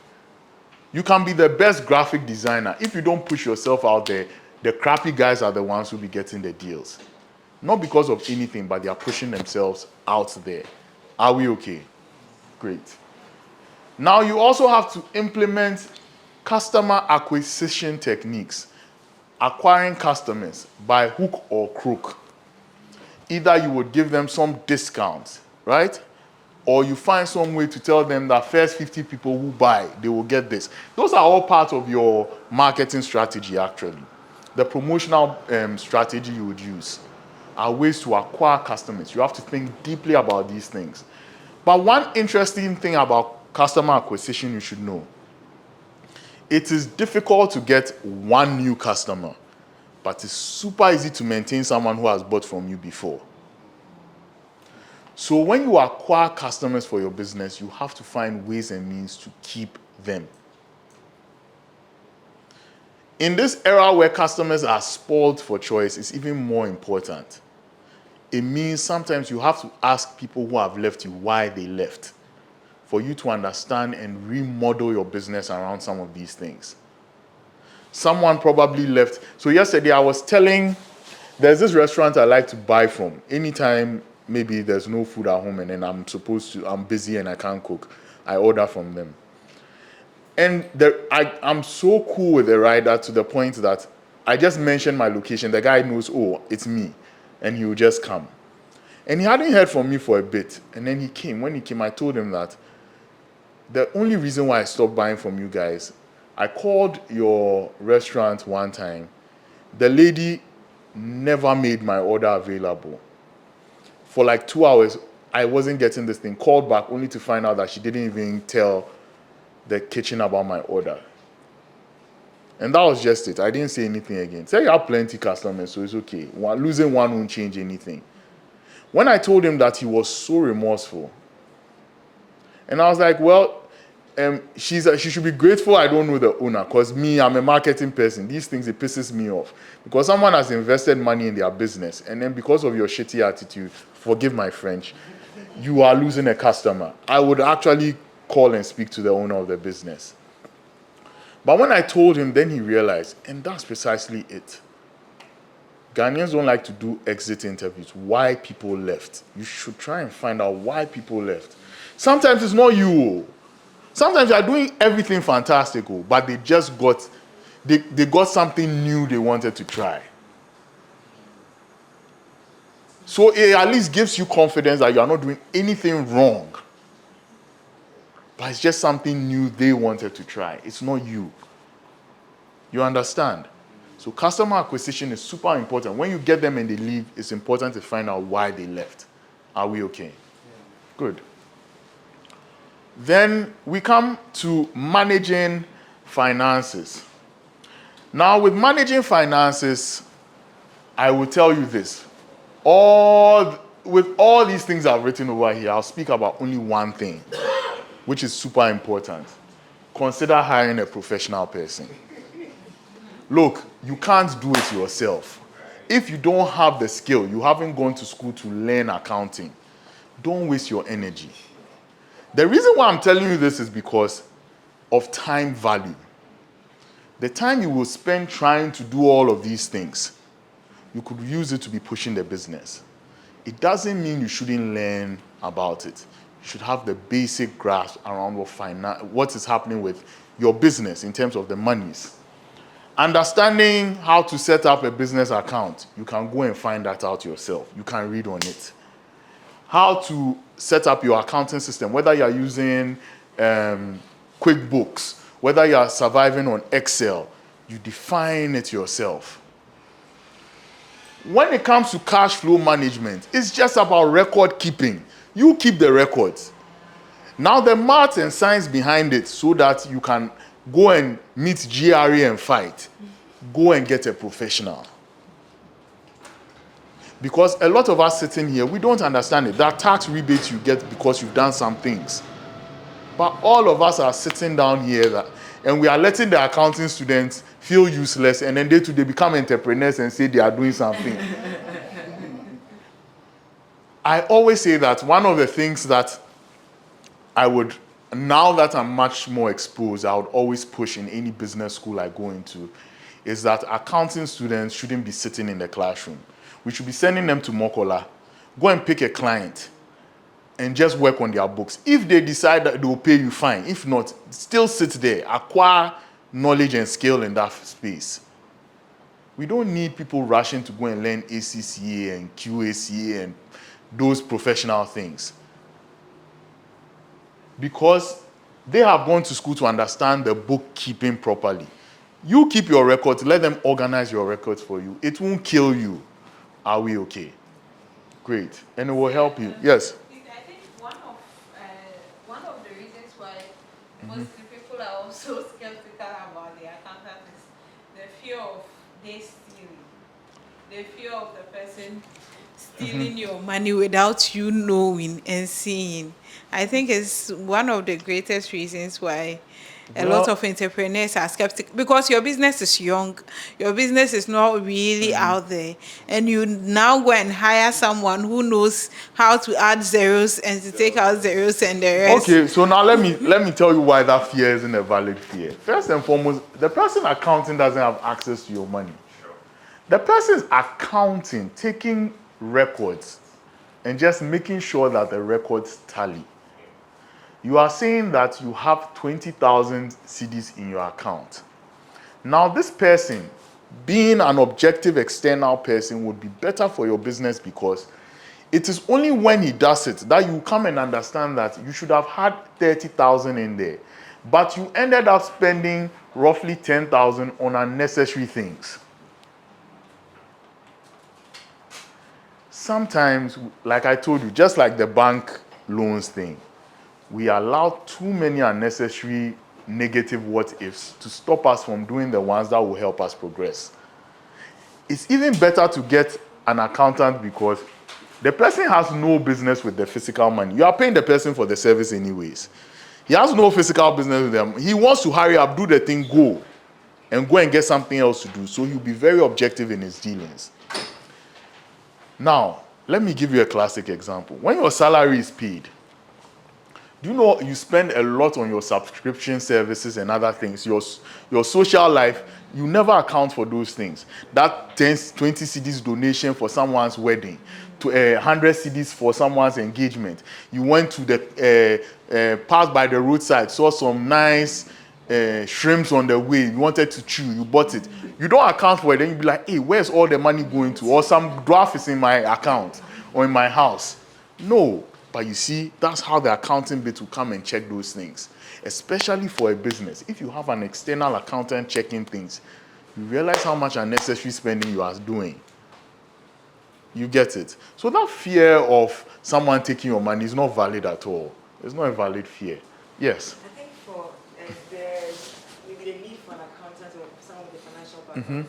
You can be the best graphic designer. If you don't push yourself out there, the crappy guys are the ones who will be getting the deals. Not because of anything, but they are pushing themselves out there. Are we okay? Great. Now you also have to implement customer acquisition techniques. Acquiring customers by hook or crook. Either you would give them some discounts, right? Or you find some way to tell them that first 50 people who buy, they will get this. Those are all part of your marketing strategy, actually. The promotional strategy you would use are ways to acquire customers. You have to think deeply about these things. But one interesting thing about customer acquisition you should know, it is difficult to get one new customer, but it's super easy to maintain someone who has bought from you before. So when you acquire customers for your business, you have to find ways and means to keep them. In this era where customers are spoiled for choice, it's even more important. It means sometimes you have to ask people who have left you why they left, for you to understand and remodel your business around some of these things. Someone probably left. So yesterday I was telling, there's this restaurant I like to buy from. Anytime maybe there's no food at home and then I'm busy and I can't cook, I order from them. And I'm so cool with the rider to the point that I just mentioned my location. The guy knows, oh, it's me. And he will just come. And he hadn't heard from me for a bit. And then he came. When he came, I told him that the only reason why I stopped buying from you guys, I called your restaurant one time. The lady never made my order available. For like 2 hours, I wasn't getting this thing. Called back only to find out that she didn't even tell the kitchen about my order. And that was just it. I didn't say anything again. Say you have plenty customers, so it's okay. Losing one won't change anything. When I told him that, he was so remorseful. And I was like, well, she should be grateful I don't know the owner, because me, I'm a marketing person. These things, it pisses me off. Because someone has invested money in their business, and then because of your shitty attitude, forgive my French, you are losing a customer. I would actually call and speak to the owner of the business. But when I told him, then he realized, and that's precisely it. Ghanaians don't like to do exit interviews. Why people left. You should try and find out why people left. Sometimes it's not you. Sometimes you are doing everything fantastic, but they just got something new they wanted to try. So it at least gives you confidence that you are not doing anything wrong. But it's just something new they wanted to try. It's not you. You understand? So customer acquisition is super important. When you get them and they leave, it's important to find out why they left. Are we okay? Yeah. Good. Then we come to managing finances. Now with managing finances, I will tell you this. With all these things I've written over here, I'll speak about only one thing, which is super important. Consider hiring a professional person. Look, you can't do it yourself. If you don't have the skill, you haven't gone to school to learn accounting, don't waste your energy. The reason why I'm telling you this is because of time value. The time you will spend trying to do all of these things, you could use it to be pushing the business. It doesn't mean you shouldn't learn about it. You should have the basic grasp around what is happening with your business in terms of the monies. Understanding how to set up a business account, you can go and find that out yourself. You can read on it. How to set up your accounting system, whether you're using QuickBooks, whether you're surviving on Excel, you define it yourself. When it comes to cash flow management, it's just about record keeping. You keep the records. Now the math and science behind it so that you can go and meet GRA and fight. Go and get a professional. Because a lot of us sitting here, we don't understand it. That tax rebates you get because you've done some things. But all of us are sitting down here and we are letting the accounting students feel useless, and then they become entrepreneurs and say they are doing something. I always say that one of the things that I would, now that I'm much more exposed, I would always push in any business school I go into, is that accounting students shouldn't be sitting in the classroom. We should be sending them to Mokola, go and pick a client, and just work on their books. If they decide that they will pay you, fine. If not, still sit there, acquire knowledge and skill in that space. We don't need people rushing to go and learn ACCA and QACA and those professional things. Because they have gone to school to understand the bookkeeping properly. You keep your records, let them organize your records for you. It won't kill you. Are we okay? Great. And it will help you. Yes? I think one of the reasons why most people are also skeptical about the accountant is the fear of they stealing. The fear of the person stealing your money without you knowing and seeing. I think it's one of the greatest reasons why a lot of entrepreneurs are skeptical, because your business is young, your business is not really out there, and you now go and hire someone who knows how to add zeros and to take out zeros and the rest. Okay, so now let me tell you why that fear isn't a valid fear. First and foremost, the person accounting doesn't have access to your money. The person's accounting, taking records and just making sure that the records tally. You are saying that you have 20,000 CDs in your account. Now, this person, being an objective external person, would be better for your business, because it is only when he does it that you come and understand that you should have had 30,000 in there, but you ended up spending roughly 10,000 on unnecessary things. Sometimes, like I told you, just like the bank loans thing, we allow too many unnecessary negative what-ifs to stop us from doing the ones that will help us progress. It's even better to get an accountant, because the person has no business with the physical money. You are paying the person for the service anyways. He has no physical business with them. He wants to hurry up, do the thing, go and get something else to do. So he'll be very objective in his dealings. Now, let me give you a classic example. When your salary is paid, do you know you spend a lot on your subscription services and other things? Your social life, you never account for those things. That 10, 20 CDs donation for someone's wedding, to 100 CDs for someone's engagement. You went to the passed by the roadside, saw some nice shrimps on the way. You wanted to chew, you bought it. You don't account for it. Then you be like, hey, where's all the money going to? Or some draft is in my account or in my house. No. But you see, that's how the accounting bit will come and check those things, especially for a business. If you have an external accountant checking things, you realize how much unnecessary spending you are doing. You get it? So that fear of someone taking your money is not valid at all. It's not a valid fear. Yes? I think for there's maybe the need for an accountant or someone with a financial background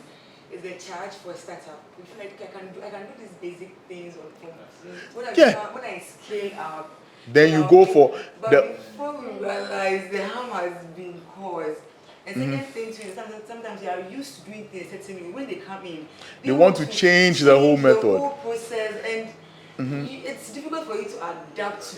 is the charge for a startup. We feel like I can do these basic things on when I scale up. Then you go for but before we realize the harm has been caused. And second thing too is sometimes you are used to doing things a certain way. When they come in, they want to change the whole method. The whole process, and it's difficult for you to adapt to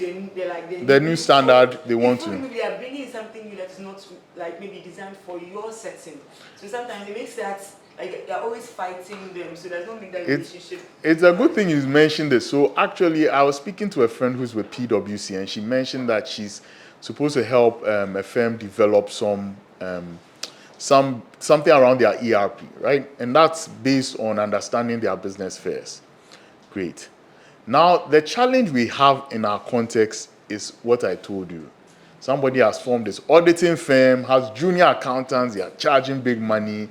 the new standard they want to. Maybe they are bringing something new that's not like maybe designed for your setting. So sometimes it makes that like you're always fighting them. So there's no need that relationship. It's a good thing you mentioned this. So actually, I was speaking to a friend who's with PwC, and she mentioned that she's supposed to help a firm develop something around their ERP, right? And that's based on understanding their business first. Great. Now, the challenge we have in our context is what I told you. Somebody has formed this auditing firm, has junior accountants, they are charging big money.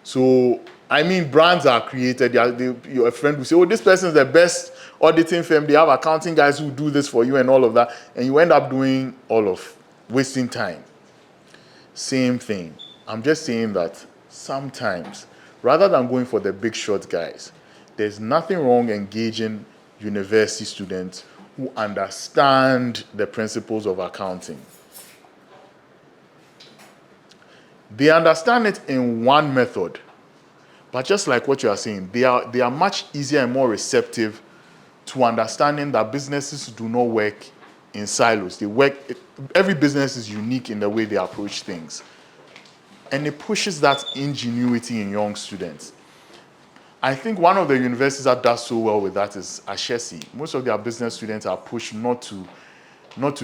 So I mean, brands are created. Your friend will say, oh, this person is the best auditing firm. They have accounting guys who do this for you and all of that. And you end up doing all of wasting time. Same thing. I'm just saying that sometimes, rather than going for the big shot guys, there's nothing wrong engaging university students who understand the principles of accounting. They understand it in one method, but just like what you are saying, they are much easier and more receptive to understanding that businesses do not work in silos. Every business is unique in the way they approach things. And it pushes that ingenuity in young students. I think one of the universities that does so well with that is Ashesi. Most of their business students are pushed not to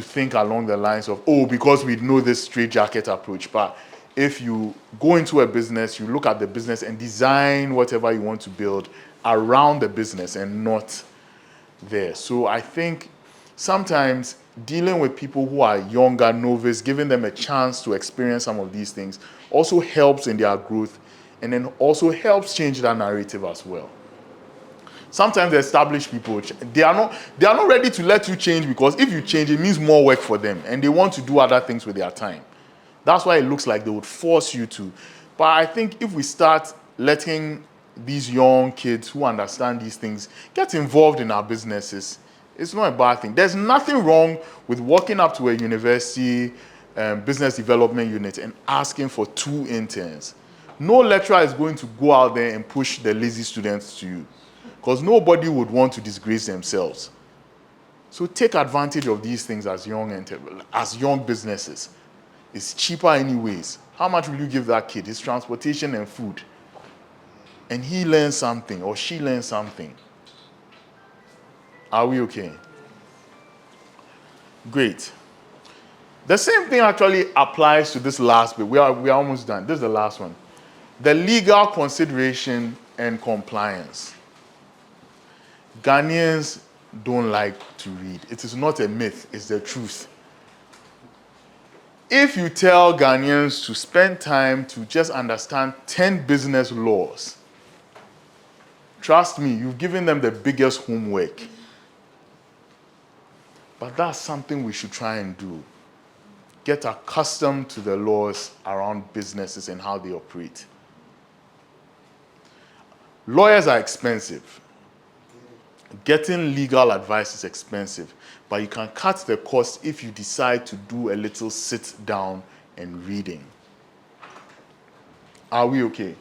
think along the lines of, oh, because we know this straitjacket approach. But if you go into a business, you look at the business and design whatever you want to build around the business and not there. So I think sometimes dealing with people who are younger, novice, giving them a chance to experience some of these things also helps in their growth, and then also helps change that narrative as well. Sometimes the established people, they are not ready to let you change, because if you change, it means more work for them, and they want to do other things with their time. That's why it looks like they would force you to. But I think if we start letting these young kids who understand these things get involved in our businesses, it's not a bad thing. There's nothing wrong with walking up to a university business development unit and asking for 2 interns. No lecturer is going to go out there and push the lazy students to you, because nobody would want to disgrace themselves. So take advantage of these things as young businesses. It's cheaper anyways. How much will you give that kid? His transportation and food. And he learns something, or she learns something. Are we okay? Great. The same thing actually applies to this last bit. We are almost done. This is the last one. The legal consideration and compliance. Ghanaians don't like to read. It is not a myth, it's the truth. If you tell Ghanaians to spend time to just understand 10 business laws, trust me, you've given them the biggest homework. But that's something we should try and do. Get accustomed to the laws around businesses and how they operate. Lawyers are expensive. Getting legal advice is expensive, but you can cut the cost if you decide to do a little sit down and reading. Are we okay?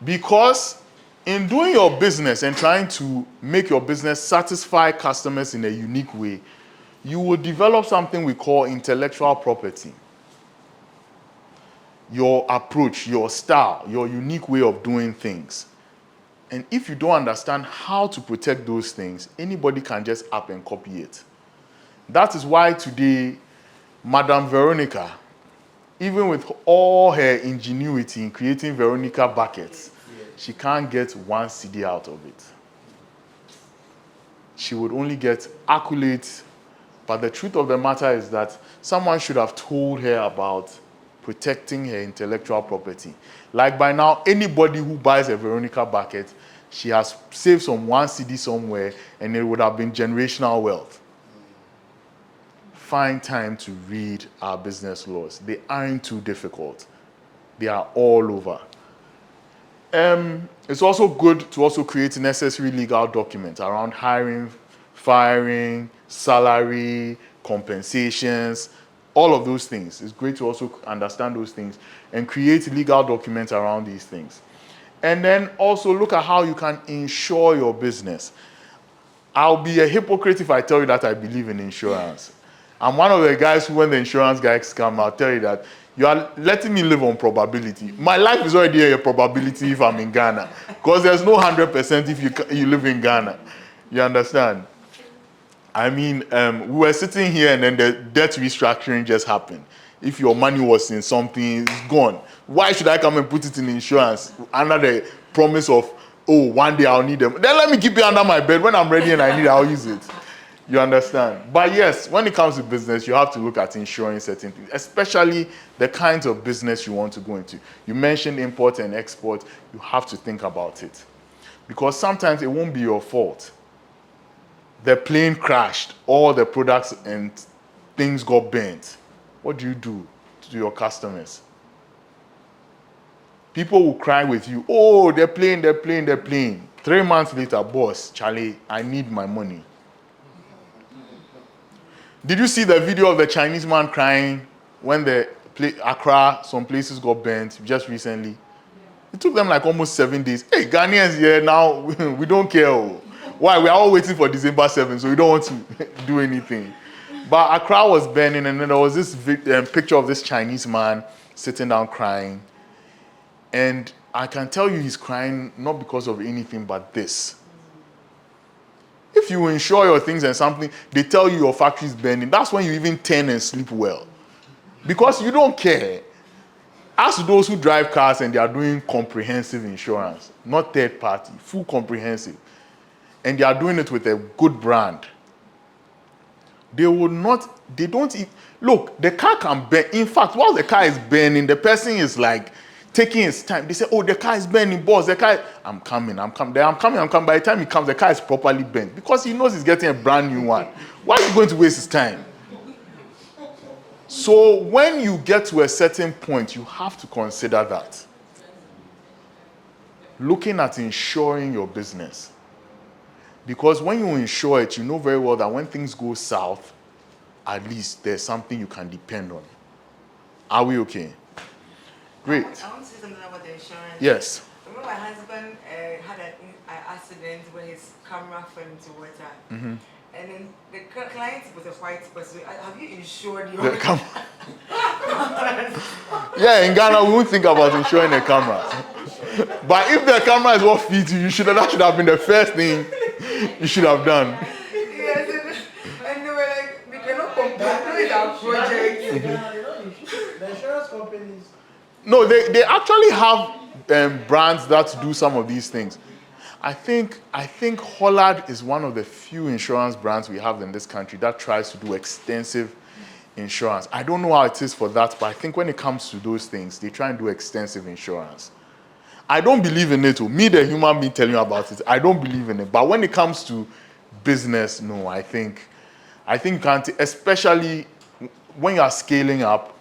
Because in doing your business and trying to make your business satisfy customers in a unique way, you will develop something we call intellectual property. Your approach, your style, your unique way of doing things. And if you don't understand how to protect those things, anybody can just up and copy it. That is why today, Madame Veronica, even with all her ingenuity in creating Veronica buckets, she can't get 1 CD out of it. She would only get accolades, but the truth of the matter is that someone should have told her about protecting her intellectual property. Like by now, anybody who buys a Veronica bucket, she has saved some 1 CD somewhere, and it would have been generational wealth. Find time to read our business laws. They aren't too difficult. They are all over. It's also good to also create necessary legal documents around hiring, firing, salary, compensations, all of those things. It's great to also understand those things and create legal documents around these things. And then also look at how you can insure your business. I'll be a hypocrite if I tell you that I believe in insurance. I'm one of the guys who, when the insurance guys come, I'll tell you that you are letting me live on probability. My life is already a probability if I'm in Ghana, because there's no 100% if you live in Ghana. You understand? I mean, we were sitting here and then the debt restructuring just happened. If your money was in something, it's gone. Why should I come and put it in insurance under the promise of, oh, one day I'll need them? Then let me keep it under my bed. When I'm ready and I need it, I'll use it. You understand? But yes, when it comes to business, you have to look at insuring certain things, especially the kinds of business you want to go into. You mentioned import and export. You have to think about it. Because sometimes it won't be your fault. The plane crashed, all the products and things got burnt. What do you do to your customers? People will cry with you, oh, the plane. 3 months later, boss, Charlie, I need my money. Did you see the video of the Chinese man crying when the Accra, some places got burnt just recently? It took them like almost 7 days. Hey, Ghanaians here now, we don't care. Why? We are all waiting for December 7th, so we don't want to do anything. But Accra was burning, and then there was this picture of this Chinese man sitting down crying. And I can tell you he's crying not because of anything but this. If you insure your things and something, they tell you your factory is burning, that's when you even turn and sleep well. Because you don't care. Ask those who drive cars and they are doing comprehensive insurance, not third party, full comprehensive. And they are doing it with a good brand. They don't even, look, the car can burn. In fact, while the car is burning, the person is like taking his time. They say, oh, the car is burning, boss. I'm coming. By the time he comes, the car is properly burnt because he knows he's getting a brand new one. Why are you going to waste his time? So when you get to a certain point, you have to consider that. Looking at insuring your business. Because when you insure it, you know very well that when things go south, at least there's something you can depend on. Are we okay? Great. I want to say something about the insurance. Yes. Remember my husband had an accident where his camera fell into water. Mm-hmm. And then the client was a white person. Have you insured your The camera. Yeah, in Ghana, we won't think about insuring the camera. But if the camera is what feeds you, that should have been the first thing you should have done. Yes, and they were like, we cannot compare with our project. The insurance companies. No, they actually have brands that do some of these things. I think Hollard is one of the few insurance brands we have in this country that tries to do extensive insurance. I don't know how it is for that, but I think when it comes to those things, they try and do extensive insurance. I don't believe in it. Me, the human being telling you about it, I don't believe in it. But when it comes to business, no, I think you can't, especially when you are scaling up,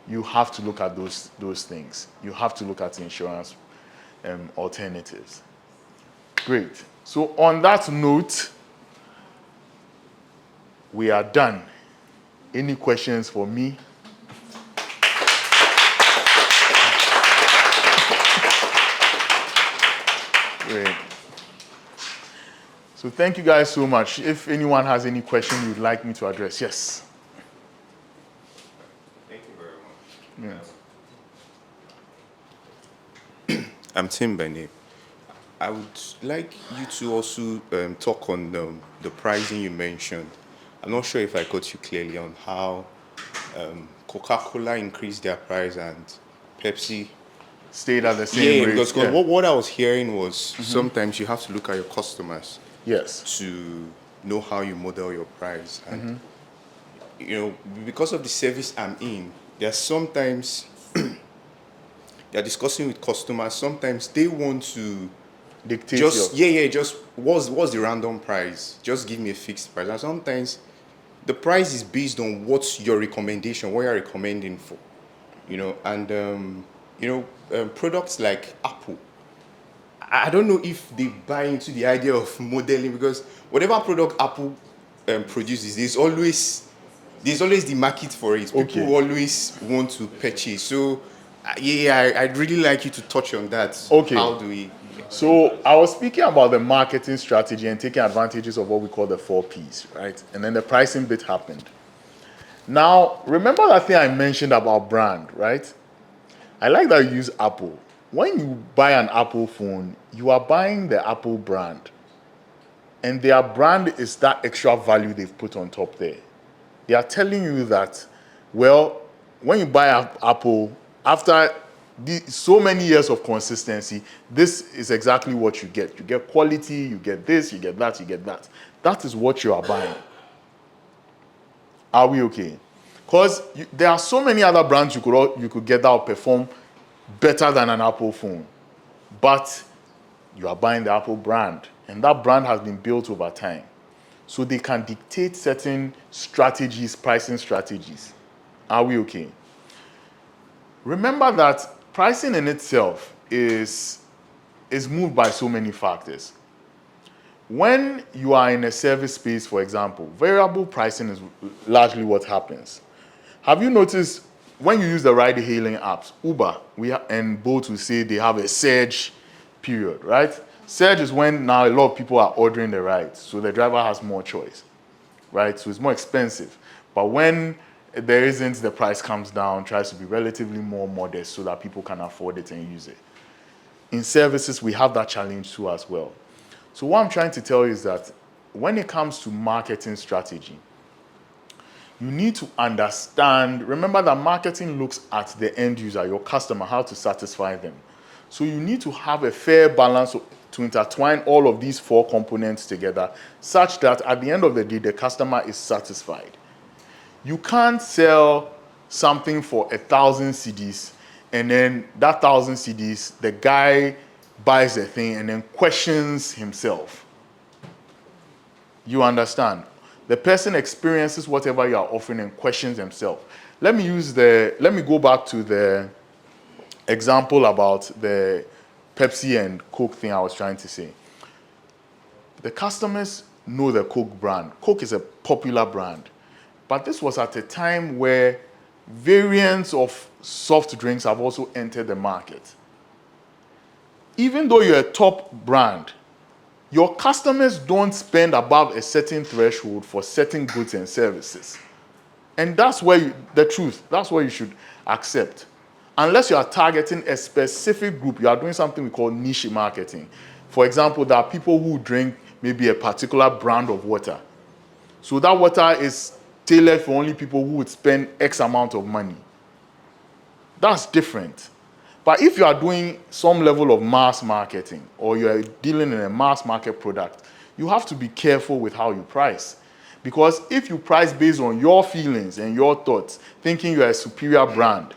you have to look at those things. You have to look at insurance alternatives. Great. So on that note, we are done. Any questions for me? Great. So thank you guys so much. If anyone has any question you'd like me to address, yes. Thank you very much. Yeah. I'm Tim by name. I would like you to also talk on the pricing you mentioned. I'm not sure if I got you clearly on how Coca-Cola increased their price and Pepsi Stayed at the same rate. because what I was hearing was sometimes you have to look at your customers Yes. to know how you model your price. And, because of the service I'm in, there's sometimes they're discussing with customers. Sometimes they want to Dictate just what's the random price? Just give me a fixed price. And sometimes the price is based on what's your recommendation, what you're recommending for, and products like Apple. I don't know if they buy into the idea of modeling because whatever product Apple produces, there's always the market for it. People Okay. always want to purchase. So, I'd really like you to touch on that. Okay. How do we? So I was speaking about the marketing strategy and taking advantages of what we call the 4 Ps, right? And then the pricing bit happened. Now, remember that thing I mentioned about brand, right? I like that you use Apple. When you buy an Apple phone, you are buying the Apple brand. And their brand is that extra value they've put on top there. They are telling you that, well, when you buy Apple, after so many years of consistency, this is exactly what you get. You get quality, you get this, you get that, you get that. That is what you are buying. Are we okay? Because there are so many other brands you could get that will perform better than an Apple phone. But you are buying the Apple brand, and that brand has been built over time. So they can dictate certain strategies, pricing strategies. Are we okay? Remember that pricing in itself is moved by so many factors. When you are in a service space, for example, variable pricing is largely what happens. Have you noticed when you use the ride-hailing apps, Uber and Bolt will say they have a surge period, right? Surge is when now a lot of people are ordering the ride, so the driver has more choice, right? So it's more expensive. But when there isn't, the price comes down, tries to be relatively more modest so that people can afford it and use it. In services, we have that challenge too as well. So what I'm trying to tell you is that when it comes to marketing strategy, you need to understand, remember that marketing looks at the end user, your customer, how to satisfy them. So you need to have a fair balance to intertwine all of these four components together such that at the end of the day, the customer is satisfied. You can't sell something for 1,000 cedis and then that 1,000 cedis, the guy buys the thing and then questions himself. You understand? The person experiences whatever you are offering and questions himself. Let me go back to the example about the Pepsi and Coke thing I was trying to say. The customers know the Coke brand. Coke is a popular brand. But this was at a time where variants of soft drinks have also entered the market. Even though you're a top brand, your customers don't spend above a certain threshold for certain goods and services. And that's where that's what you should accept. Unless you are targeting a specific group, you are doing something we call niche marketing. For example, there are people who drink maybe a particular brand of water. So that water is tailored for only people who would spend X amount of money. That's different. But if you are doing some level of mass marketing or you are dealing in a mass market product, you have to be careful with how you price. Because if you price based on your feelings and your thoughts, thinking you are a superior brand,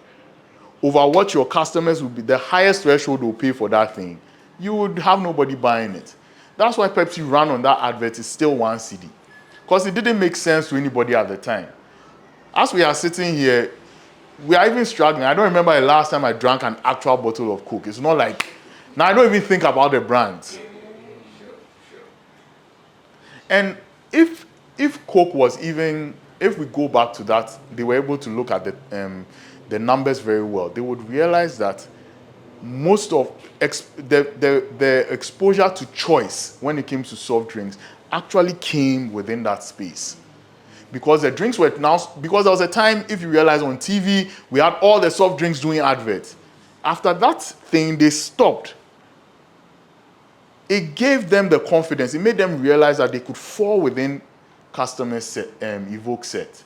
over what your customers will be, the highest threshold will pay for that thing, you would have nobody buying it. That's why Pepsi ran on that advert is still 1 cedi. Because it didn't make sense to anybody at the time. As we are sitting here, we are even struggling. I don't remember the last time I drank an actual bottle of Coke. It's not like, now I don't even think about the brands. And if Coke was even, if we go back to that, they were able to look at the numbers very well. They would realize that most of the exposure to choice when it came to soft drinks actually came within that space. Because the drinks were now, because there was a time, if you realize on TV, we had all the soft drinks doing adverts. After that thing, they stopped. It gave them the confidence. It made them realize that they could fall within customer Evoke set.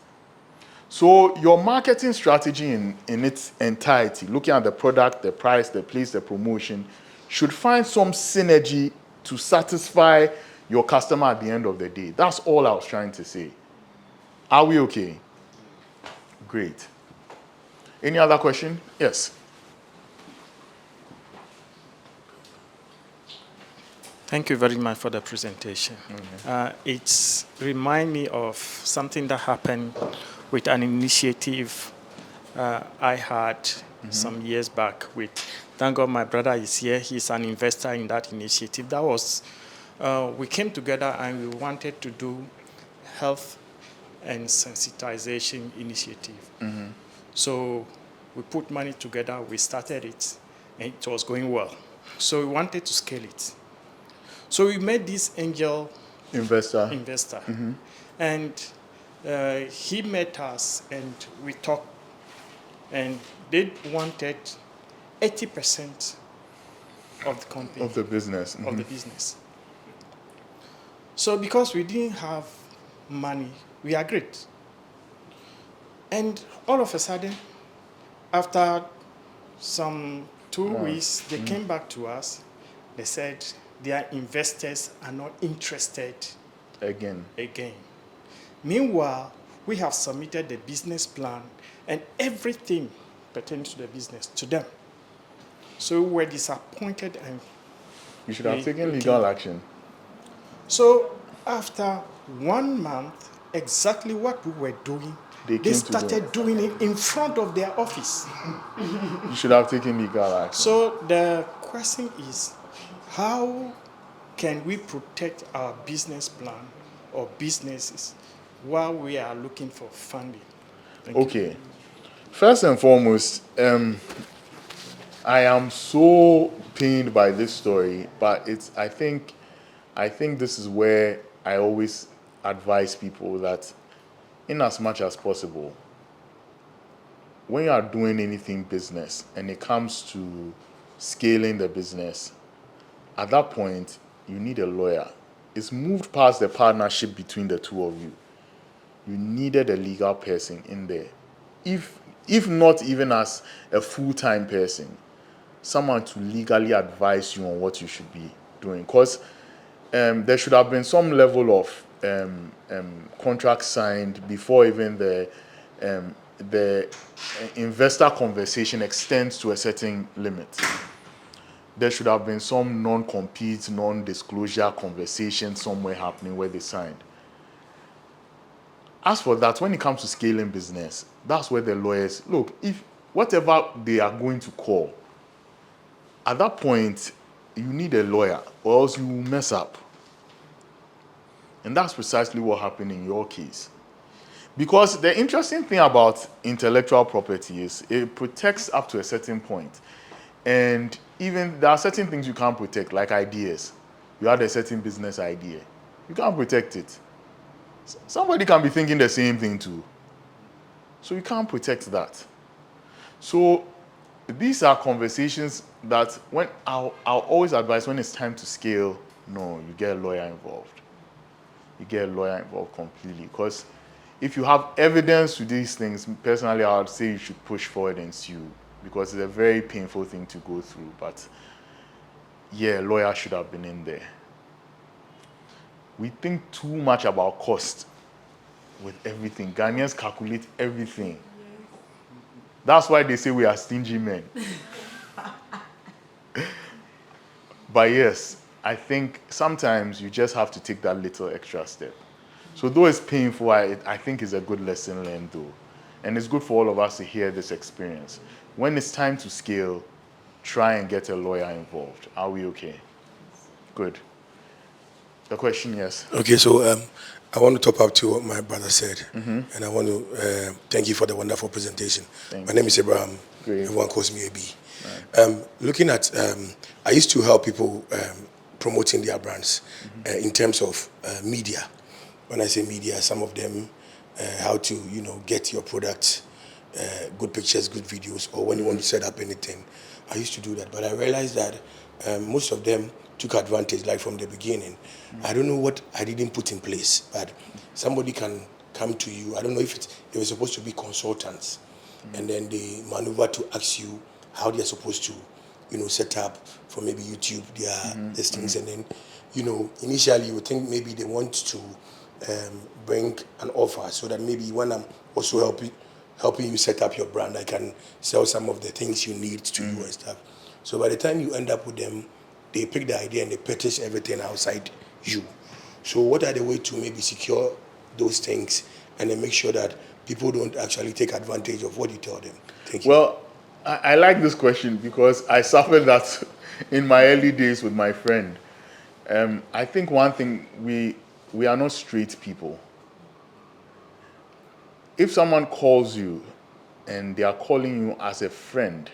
So your marketing strategy in its entirety, looking at the product, the price, the place, the promotion, should find some synergy to satisfy your customer at the end of the day. That's all I was trying to say. Are we okay? Great. Any other question? Yes. Thank you very much for the presentation. It reminds me of something that happened with an initiative I had some years back with, thank God my brother is here, he's an investor in that initiative. That was, we came together and we wanted to do health and sensitization initiative. So we put money together, we started it, and it was going well. So we wanted to scale it. So we met this angel investor. And he met us and we talked, and they wanted 80% of the company. Of the business. Of the business. So because we didn't have money, we agreed. And all of a sudden, after some 2 weeks, they came back to us. They said their investors are not interested Again. Meanwhile, we have submitted the business plan and everything pertaining to the business to them. So we were disappointed and You should have we- taken we legal came. action. So after 1 month, exactly what we were doing, They they came to them. started doing it in front of their office. You should have taken legal action. So the question is, how can we protect our business plan or businesses while we are looking for funding? Thank you. Okay. First and foremost, I am so pained by this story, but I think this is where I always advise people that in as much as possible, when you are doing anything business and it comes to scaling the business, at that point, you need a lawyer. It's moved past the partnership between the two of you. You needed a legal person in there. If not even as a full-time person, someone to legally advise you on what you should be doing. Because there should have been some level of contract signed before even the investor conversation extends to a certain limit. There should have been some non-compete, non-disclosure conversation somewhere happening where they signed. As for that, when it comes to scaling business, that's where the lawyers look. If whatever they are going to call, at that point, you need a lawyer, or else you will mess up. And that's precisely what happened in your case. Because the interesting thing about intellectual property is it protects up to a certain point. And even there are certain things you can't protect, like ideas. You had a certain business idea. You can't protect it. Somebody can be thinking the same thing too. So you can't protect that. So these are conversations that when I'll always advise when it's time to scale, no, you get a lawyer involved. You get a lawyer involved completely. Because if you have evidence to these things, personally, I would say you should push forward and sue. Because it's a very painful thing to go through. But yeah, a lawyer should have been in there. We think too much about cost with everything. Ghanaians calculate everything. That's why they say we are stingy men. But yes, I think sometimes you just have to take that little extra step. So though it's painful, I think it's a good lesson learned though. And it's good for all of us to hear this experience. When it's time to scale, try and get a lawyer involved. Are we okay? Good. The question, yes. Okay, so I want to top up to what my brother said, and I want to thank you for the wonderful presentation. My name is Abraham. Great. Everyone calls me AB. Looking at, I used to help people promoting their brands in terms of media. When I say media, some of them how to get your product, good pictures, good videos, or when you want to set up anything. I used to do that, but I realized that most of them took advantage, like from the beginning. I don't know what I didn't put in place, but somebody can come to you. I don't know if they were supposed to be consultants, and then they maneuver to ask you how they're supposed to, set up for maybe YouTube their these things, and then, initially you would think maybe they want to bring an offer so that maybe when I'm also helping you set up your brand, I can sell some of the things you need to you and stuff. So by the time you end up with them, they pick the idea and they purchase everything outside you. So what are the ways to maybe secure those things and then make sure that people don't actually take advantage of what you tell them? Thank you. Well, I like this question because I suffered that in my early days with my friend. I think one thing, we are not straight people. If someone calls you and they are calling you as a friend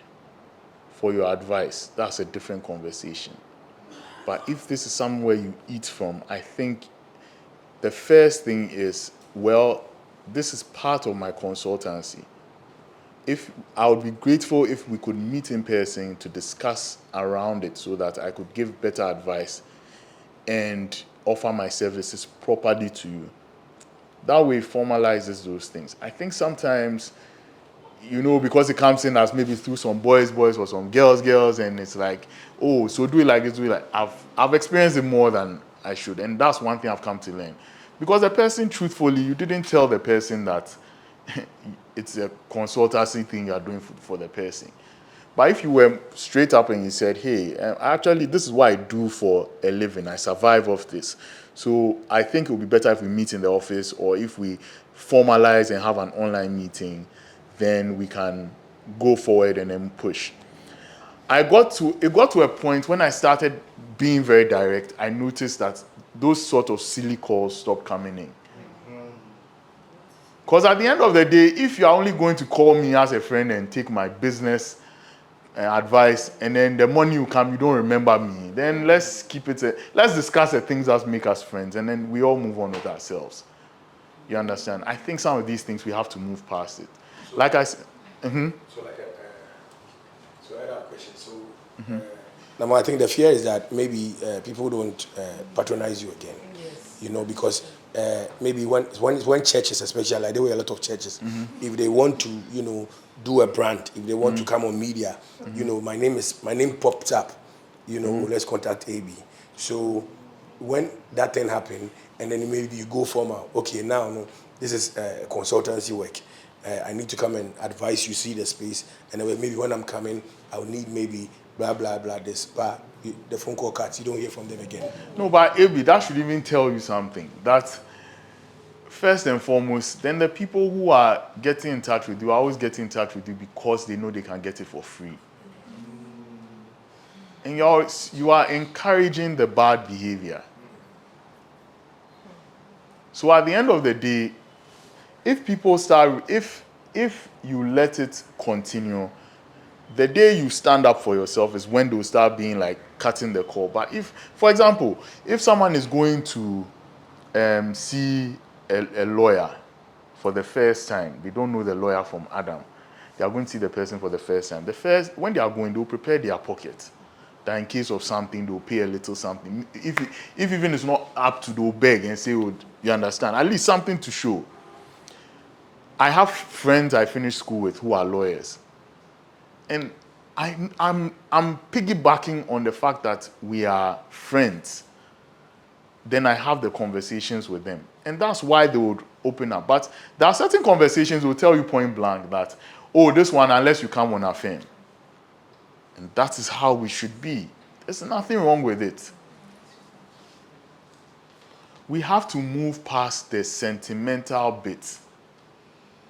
for your advice, that's a different conversation. But if this is somewhere you eat from, I think the first thing is, well, this is part of my consultancy. If I would be grateful if we could meet in person to discuss around it so that I could give better advice and offer my services properly to you. That way it formalizes those things. I think sometimes, because it comes in as maybe through some boys or some girls, and it's like, oh, so do it like this, do it like I've experienced it more than I should. And that's one thing I've come to learn. Because the person, truthfully, you didn't tell the person that it's a consultancy thing you're doing for the person. But if you were straight up and you said, hey, actually, this is what I do for a living. I survive off this. So I think it would be better if we meet in the office, or if we formalize and have an online meeting, then we can go forward and then push. It got to a point when I started being very direct, I noticed that those sort of silly calls stopped coming in. Because at the end of the day, if you're only going to call me as a friend and take my business advice, and then the money will come, you don't remember me, then let's keep it, let's discuss the things that make us friends, and then we all move on with ourselves. You understand? I think some of these things we have to move past it. Like I said, So I have a question. So, now I think the fear is that maybe people don't patronize you again. Yes. You know, because maybe when churches, especially, like there were a lot of churches, if they want to, you know, do a brand, if they want to come on media, you know, my name pops up, you know, let's contact AB. So when that thing happened, and then maybe you go formal, okay, now no, this is consultancy work. I need to come and advise you, see the space, and then maybe when I'm coming, I'll need maybe blah, blah, blah, this, but the phone call cuts, you don't hear from them again. no, but AB, that should even tell you something. That first and foremost, then the people who are getting in touch with you are always getting in touch with you because they know they can get it for free. And you are encouraging the bad behavior. So at the end of the day, if people start, if you let it continue, the day you stand up for yourself is when they'll start being like cutting the call. But if, for example, if someone is going to see a lawyer for the first time, they don't know the lawyer from Adam, they are going to see the person for the first time. When they are going, they'll prepare their pocket, that in case of something, they'll pay a little something. If even it's not up to, they'll beg and say, oh, you understand, at least something to show. I have friends I finished school with who are lawyers. And I'm piggybacking on the fact that we are friends. Then I have the conversations with them. And that's why they would open up. But there are certain conversations that will tell you point blank that, oh, this one, unless you come on our firm. And that is how we should be. There's nothing wrong with it. We have to move past the sentimental bit.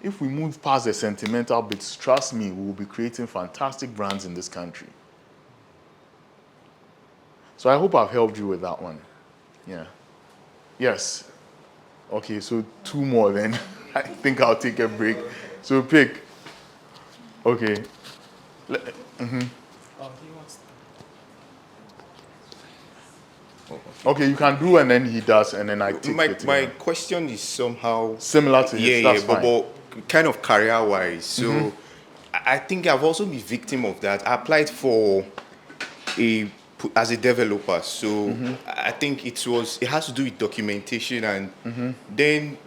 If we move past the sentimental bits, trust me, we will be creating fantastic brands in this country. So I hope I've helped you with that one. Yeah. Yes. Okay, so 2 more then. I think I'll take a break. So pick. Okay. Okay, you can do and then he does and then I take it. My question is somehow Similar to his, that's fine. but kind of career-wise. So I think I've also been victim of that. I applied for as a developer. So I think it has to do with documentation, and then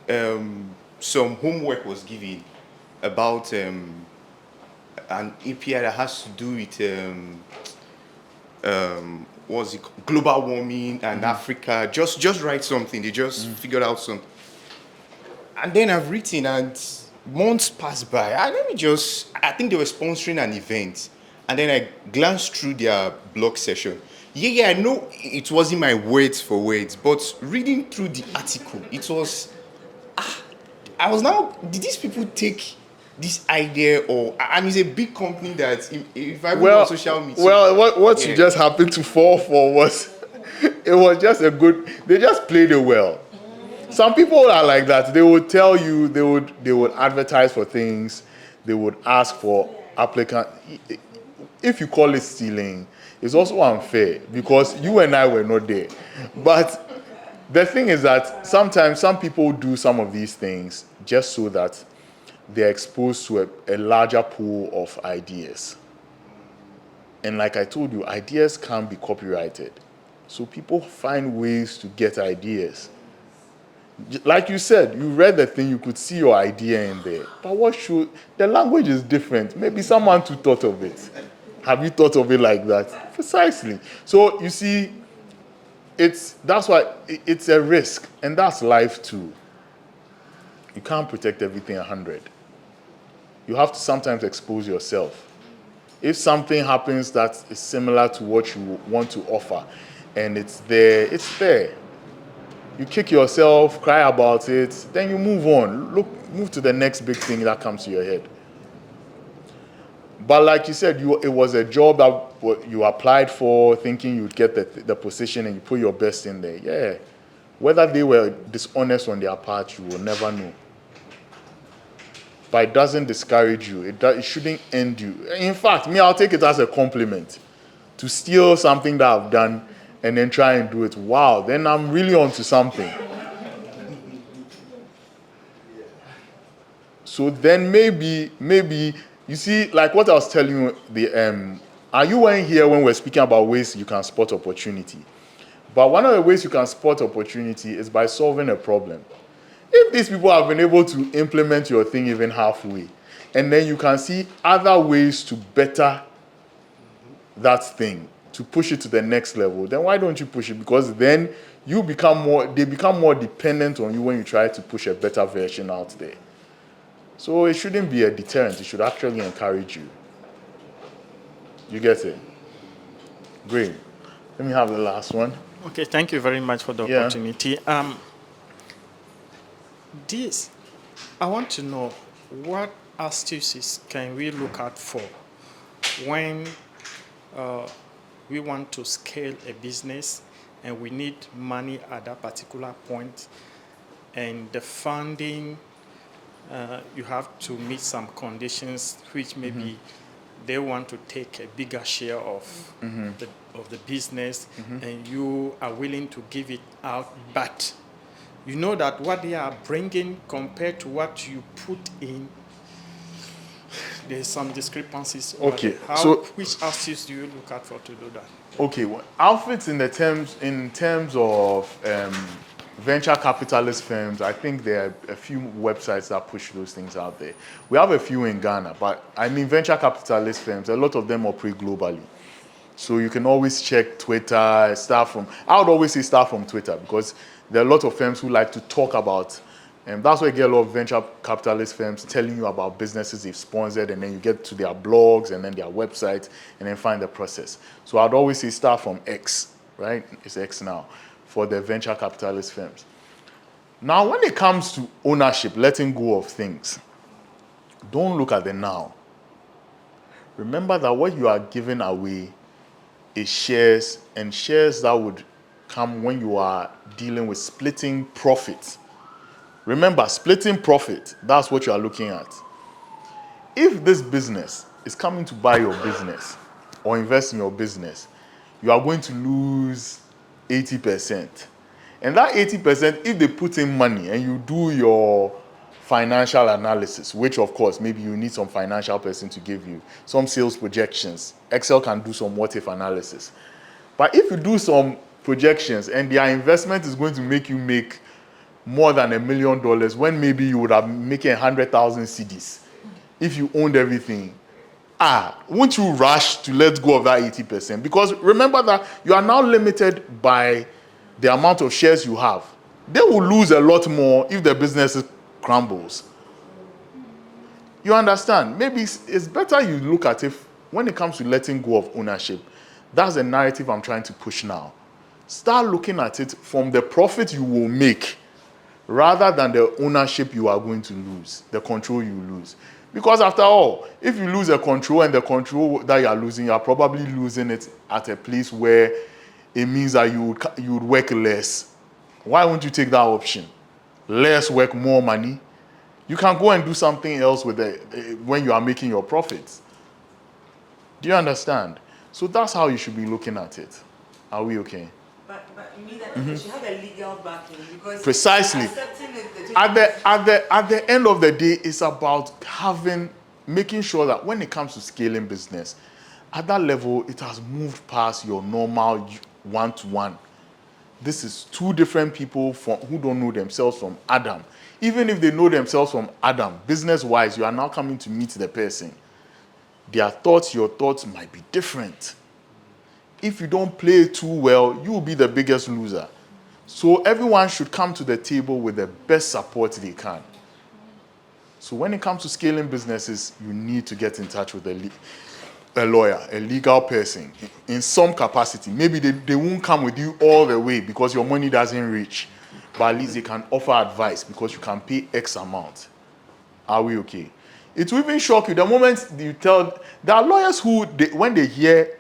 some homework was given about an API that has to do with what's it called? Global warming and Africa. Just write something. They just figured out something. And then I've written, and months passed by. I think they were sponsoring an event. And then I glanced through their blog session. I know it wasn't my words for words, but reading through the article, it was, I was now, did these people take this idea, and it's a big company that if I go on social media. Well, what you just happened to fall for was, it was just they just played it well. Some people are like that. They would tell you, they would advertise for things, they would ask for applicant. If you call it stealing, it's also unfair because you and I were not there. But the thing is that sometimes some people do some of these things just so that they're exposed to a larger pool of ideas. And like I told you, ideas can't be copyrighted. So people find ways to get ideas. Like you said, you read the thing, you could see your idea in there. But the language is different. Maybe someone too thought of it. Have you thought of it like that? Precisely. So you see, that's why it's a risk, and that's life too. You can't protect everything 100. You have to sometimes expose yourself. If something happens that is similar to what you want to offer, and it's there, it's there. You kick yourself, cry about it, then you move on. Move to the next big thing that comes to your head. But like you said, it was a job that you applied for, thinking you'd get the position, and you put your best in there. Yeah. Whether they were dishonest on their part, you will never know. But it doesn't discourage you. It shouldn't end you. In fact, I'll take it as a compliment. To steal something that I've done and then try and do it. Wow, then I'm really onto something. So then maybe, you see, like what I was telling you, you weren't here when we're speaking about ways you can spot opportunity. But one of the ways you can spot opportunity is by solving a problem. If these people have been able to implement your thing even halfway, and then you can see other ways to better that thing, to push it to the next level, then why don't you push it? Because then they become more dependent on you when you try to push a better version out there. So it shouldn't be a deterrent. It should actually encourage you. You get it? Great. Let me have the last one. Okay, thank you very much for the opportunity. I want to know, what astuces can we look out for when we want to scale a business and we need money at that particular point, and the funding, you have to meet some conditions which maybe they want to take a bigger share of the business, and you are willing to give it out, but you know that what they are bringing compared to what you put in, there's some discrepancies. Okay, which aspects do you look at for to do that? Okay, well, outfits in terms of venture capitalist firms, I think there are a few websites that push those things out there. We have a few in Ghana, but I mean venture capitalist firms, a lot of them operate globally. So you can always check Twitter, I would always say start from Twitter, because there are a lot of firms who like to talk about, and that's why you get a lot of venture capitalist firms telling you about businesses they've sponsored, and then you get to their blogs and then their website, and then find the process. So I'd always say start from X, right? It's X now, for the venture capitalist firms. Now, when it comes to ownership, letting go of things, don't look at the now. Remember that what you are giving away is shares, and shares that would come when you are dealing with splitting profit. Remember, splitting profit, that's what you are looking at. If this business is coming to buy your business or invest in your business, you are going to lose 80%. And that 80%, if they put in money and you do your financial analysis, which of course, maybe you need some financial person to give you some sales projections. Excel can do some what-if analysis. But if you do some projections and their investment is going to make you make more than $1 million when maybe you would have making 100,000 cedis if you owned everything, won't you rush to let go of that 80%? Because remember that you are now limited by the amount of shares you have. They will lose a lot more if the business crumbles. You understand? Maybe it's better you look at it when it comes to letting go of ownership. That's the narrative I'm trying to push now. Start looking at it from the profit you will make rather than the ownership you are going to lose, the control you lose. Because after all, if you lose a control and the control that you are losing, you are probably losing it at a place where it means that you would work less. Why won't you take that option? Less work, more money. You can go and do something else with it when you are making your profits. Do you understand? So that's how you should be looking at it. Are we okay? But you mean that you should have a legal backing, because Precisely. accepting the At the end of the day, it's about making sure that when it comes to scaling business, at that level, it has moved past your normal one-to-one. This is two different people who don't know themselves from Adam. Even if they know themselves from Adam, business-wise, you are now coming to meet the person. Their thoughts, your thoughts might be different. if you don't play too well, you will be the biggest loser. So everyone should come to the table with the best support they can. So when it comes to scaling businesses, you need to get in touch with a lawyer, a legal person, in some capacity. Maybe they won't come with you all the way because your money doesn't reach, but at least they can offer advice because you can pay X amount. Are we okay? It will even shock you the moment you tell. There are lawyers who, when they hear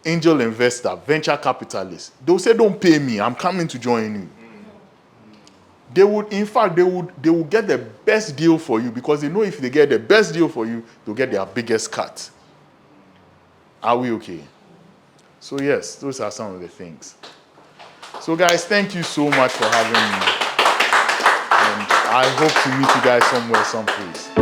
angel investor, venture capitalist, they'll say, "Don't pay me. I'm coming to join you." They would, in fact, they would get the best deal for you because they know if they get the best deal for you, they'll get their biggest cut. Are we okay? So yes, those are some of the things. So guys, thank you so much for having me. And I hope to meet you guys somewhere, someplace.